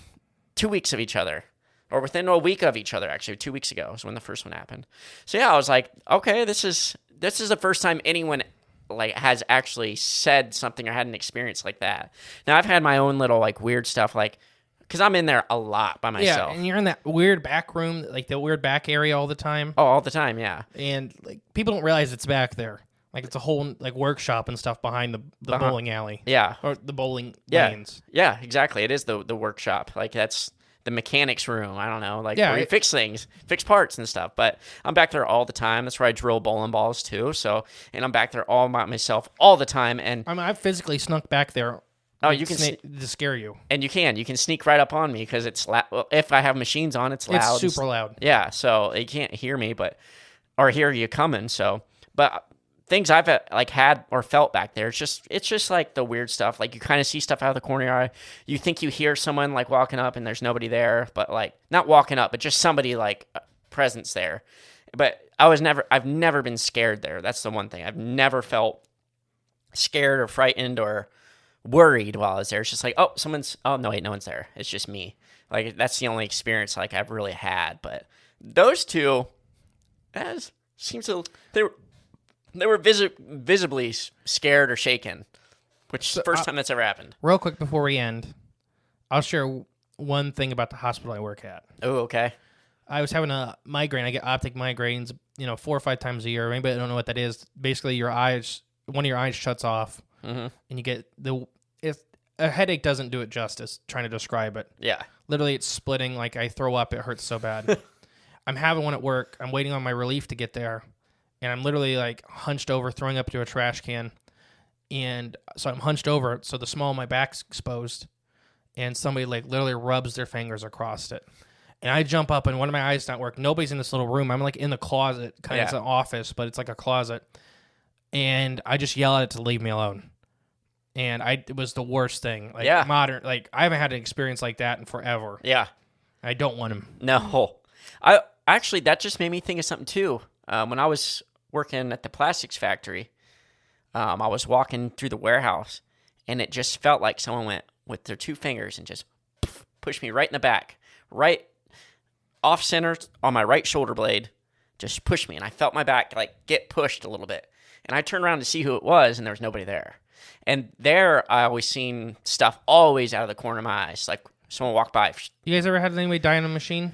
[SPEAKER 4] 2 weeks of each other, or within a week of each other, actually 2 weeks ago was when the first one happened. So yeah, I was like, okay, this is the first time anyone like has actually said something or had an experience like that. Now I've had my own little like weird stuff, like because I'm in there a lot by myself.
[SPEAKER 3] Yeah, and you're in that weird back room, like the weird back area all the time.
[SPEAKER 4] Oh, all the time, yeah.
[SPEAKER 3] And like people don't realize it's back there. Like it's a whole like workshop and stuff behind the bowling alley.
[SPEAKER 4] Yeah.
[SPEAKER 3] Or the bowling
[SPEAKER 4] yeah.
[SPEAKER 3] lanes.
[SPEAKER 4] Yeah, exactly. It is the workshop. Like that's the mechanics room. I don't know, like where you fix things, fix parts and stuff. But I'm back there all the time. That's where I drill bowling balls too. So, and I'm back there all by myself all the time. And
[SPEAKER 3] I mean, I've physically snuck back there.
[SPEAKER 4] Oh, you can
[SPEAKER 3] to scare you,
[SPEAKER 4] and you can sneak right up on me because it's loud. Well, if I have machines on, it's loud.
[SPEAKER 3] It's super loud.
[SPEAKER 4] Yeah, so you can't hear me, or hear you coming. So, but things I've like had or felt back there, it's just like the weird stuff. Like you kind of see stuff out of the corner of your eye. You think you hear someone like walking up, and there's nobody there, but like not walking up, but just somebody like presence there. But I've never been scared there. That's the one thing. I've never felt scared or frightened or worried while I was there. It's just like, oh no, wait, no one's there. It's just me. Like that's the only experience like I've really had. But those two, seems to they were visibly scared or shaken, which is the first time that's ever happened.
[SPEAKER 3] Real quick before we end, I'll share one thing about the hospital I work at.
[SPEAKER 4] Oh, okay.
[SPEAKER 3] I was having a migraine. I get optic migraines 4 or 5 times a year. Anybody that don't know what that is? Basically, one of your eyes shuts off, and you get a headache doesn't do it justice. Trying to describe it.
[SPEAKER 4] Yeah.
[SPEAKER 3] Literally, it's splitting. Like I throw up. It hurts so bad. I'm having one at work. I'm waiting on my relief to get there, and I'm literally like hunched over, throwing up into a trash can, and so I'm hunched over, so the small of my back's exposed, and somebody like literally rubs their fingers across it. And I jump up, and one of my eyes not work. Nobody's in this little room. I'm like in the closet, kind of. It's an office, but it's like a closet. And I just yell at it to leave me alone. And it was the worst thing. Like I haven't had an experience like that in forever.
[SPEAKER 4] Yeah.
[SPEAKER 3] I don't want him.
[SPEAKER 4] No. Actually, that just made me think of something too. When I was working at the plastics factory, I was walking through the warehouse, and it just felt like someone went with their 2 fingers and just pushed me right in the back, right off center on my right shoulder blade, just pushed me, and I felt my back like get pushed a little bit. And I turned around to see who it was, and there was nobody there. And there, I always seen stuff always out of the corner of my eyes, like someone walked by.
[SPEAKER 3] You guys ever had anybody die in a machine?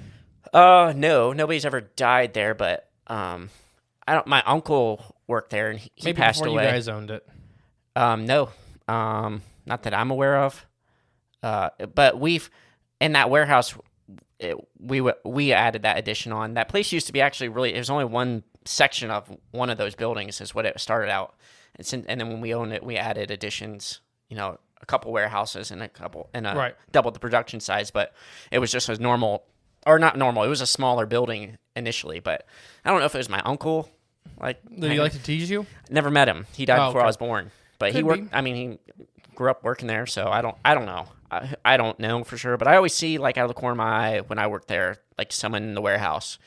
[SPEAKER 4] No, nobody's ever died there, but I don't. My uncle worked there, and he passed away.
[SPEAKER 3] Maybe before you guys owned it.
[SPEAKER 4] No, not that I'm aware of. But we've in that warehouse. We added that addition on. That place used to be actually really. It was only one section of one of those buildings is what it started out, and then when we owned it, we added additions. A couple warehouses and doubled the production size. But it was just a normal, or not normal. It was a smaller building initially. But I don't know if it was my uncle.
[SPEAKER 3] Did he like to tease you?
[SPEAKER 4] Never met him. He died before I was born. But he worked.
[SPEAKER 3] Be.
[SPEAKER 4] I mean, he grew up working there, so I don't know. I don't know for sure, but I always see like out of the corner of my eye when I work there, like someone in the warehouse,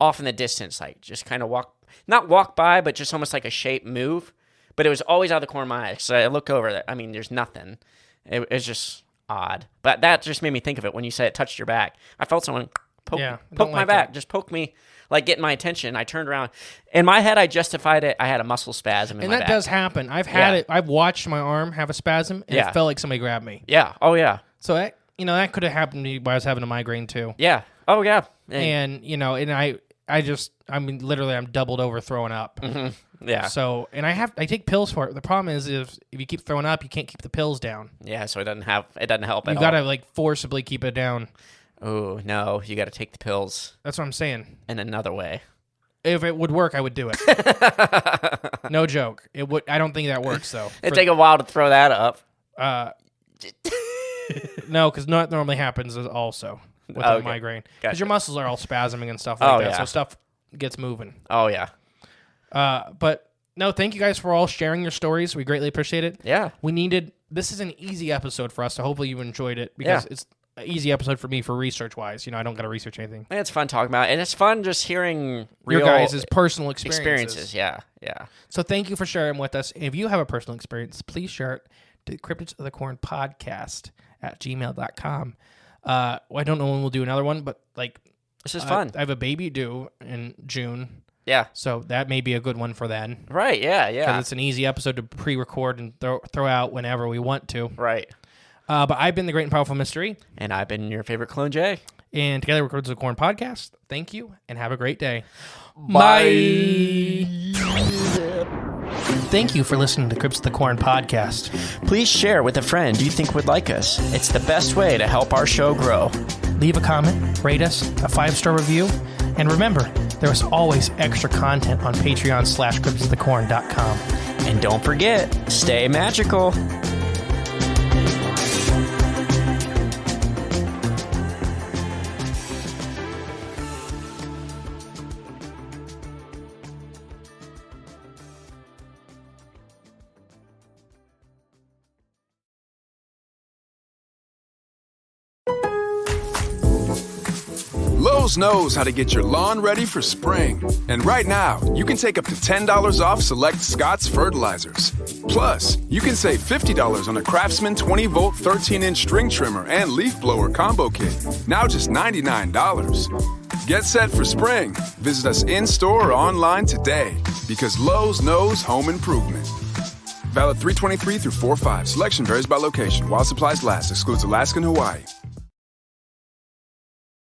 [SPEAKER 4] off in the distance, like just kind of not walk by, but just almost like a shape move. But it was always out of the corner of my eye. So I look over there. I mean, there's nothing. It's just odd. But that just made me think of it when you said it touched your back. I felt someone poke my back, just poke me, like getting my attention. I turned around. In my head, I justified it. I had a muscle spasm in my back.
[SPEAKER 3] And that does happen. I've had it. I've watched my arm have a spasm, and it felt like somebody grabbed me.
[SPEAKER 4] Yeah. Oh, yeah.
[SPEAKER 3] So that could have happened to me while I was having a migraine too.
[SPEAKER 4] Yeah. Oh, yeah.
[SPEAKER 3] And literally I'm doubled over throwing up.
[SPEAKER 4] Mm-hmm. Yeah.
[SPEAKER 3] So, and I take pills for it. The problem is if you keep throwing up, you can't keep the pills down.
[SPEAKER 4] Yeah. So it doesn't help at all.
[SPEAKER 3] You got to like forcibly keep it down.
[SPEAKER 4] Oh, no. You got to take the pills.
[SPEAKER 3] That's what I'm saying.
[SPEAKER 4] In another way.
[SPEAKER 3] If it would work, I would do it. No joke. It would. I don't think that works though.
[SPEAKER 4] It'd take a while to throw that up.
[SPEAKER 3] No, because that normally happens also with a migraine. Because your muscles are all spasming and stuff like that. Yeah. So stuff gets moving.
[SPEAKER 4] Oh, yeah.
[SPEAKER 3] But no, thank you guys for all sharing your stories. We greatly appreciate it.
[SPEAKER 4] Yeah.
[SPEAKER 3] This is an easy episode for us, so hopefully you enjoyed it because it's an easy episode for me for research-wise. I don't got to research anything.
[SPEAKER 4] And it's fun talking about it. And it's fun just hearing
[SPEAKER 3] your guys' personal experiences.
[SPEAKER 4] Yeah.
[SPEAKER 3] So thank you for sharing with us. If you have a personal experience, please share it to Cryptids of the Corn podcast at gmail.com. I don't know when we'll do another one, but
[SPEAKER 4] this is fun.
[SPEAKER 3] I have a baby due in June.
[SPEAKER 4] Yeah.
[SPEAKER 3] So that may be a good one for then.
[SPEAKER 4] Right, yeah.
[SPEAKER 3] Because it's an easy episode to pre-record and throw out whenever we want to.
[SPEAKER 4] Right.
[SPEAKER 3] But I've been the Great and Powerful Mystery.
[SPEAKER 4] And I've been your favorite clone, Jay.
[SPEAKER 3] And together we're Cryptids of the Corn podcast. Thank you, and have a great day.
[SPEAKER 4] Bye.
[SPEAKER 3] Thank you for listening to Cryptids of the Corn podcast.
[SPEAKER 4] Please share with a friend you think would like us. It's the best way to help our show grow.
[SPEAKER 3] Leave a comment, rate us, a 5-star review, and remember, there is always extra content on Patreon/CryptidsOfTheCorn.com.
[SPEAKER 4] And don't forget, stay magical.
[SPEAKER 9] Lowe's knows how to get your lawn ready for spring. And right now, you can take up to $10 off select Scott's fertilizers. Plus, you can save $50 on a Craftsman 20-volt 13-inch string trimmer and leaf blower combo kit. Now just $99. Get set for spring. Visit us in-store or online today because Lowe's knows home improvement. Valid 3/23 through 4/5. Selection varies by location. While supplies last. Excludes Alaska and Hawaii.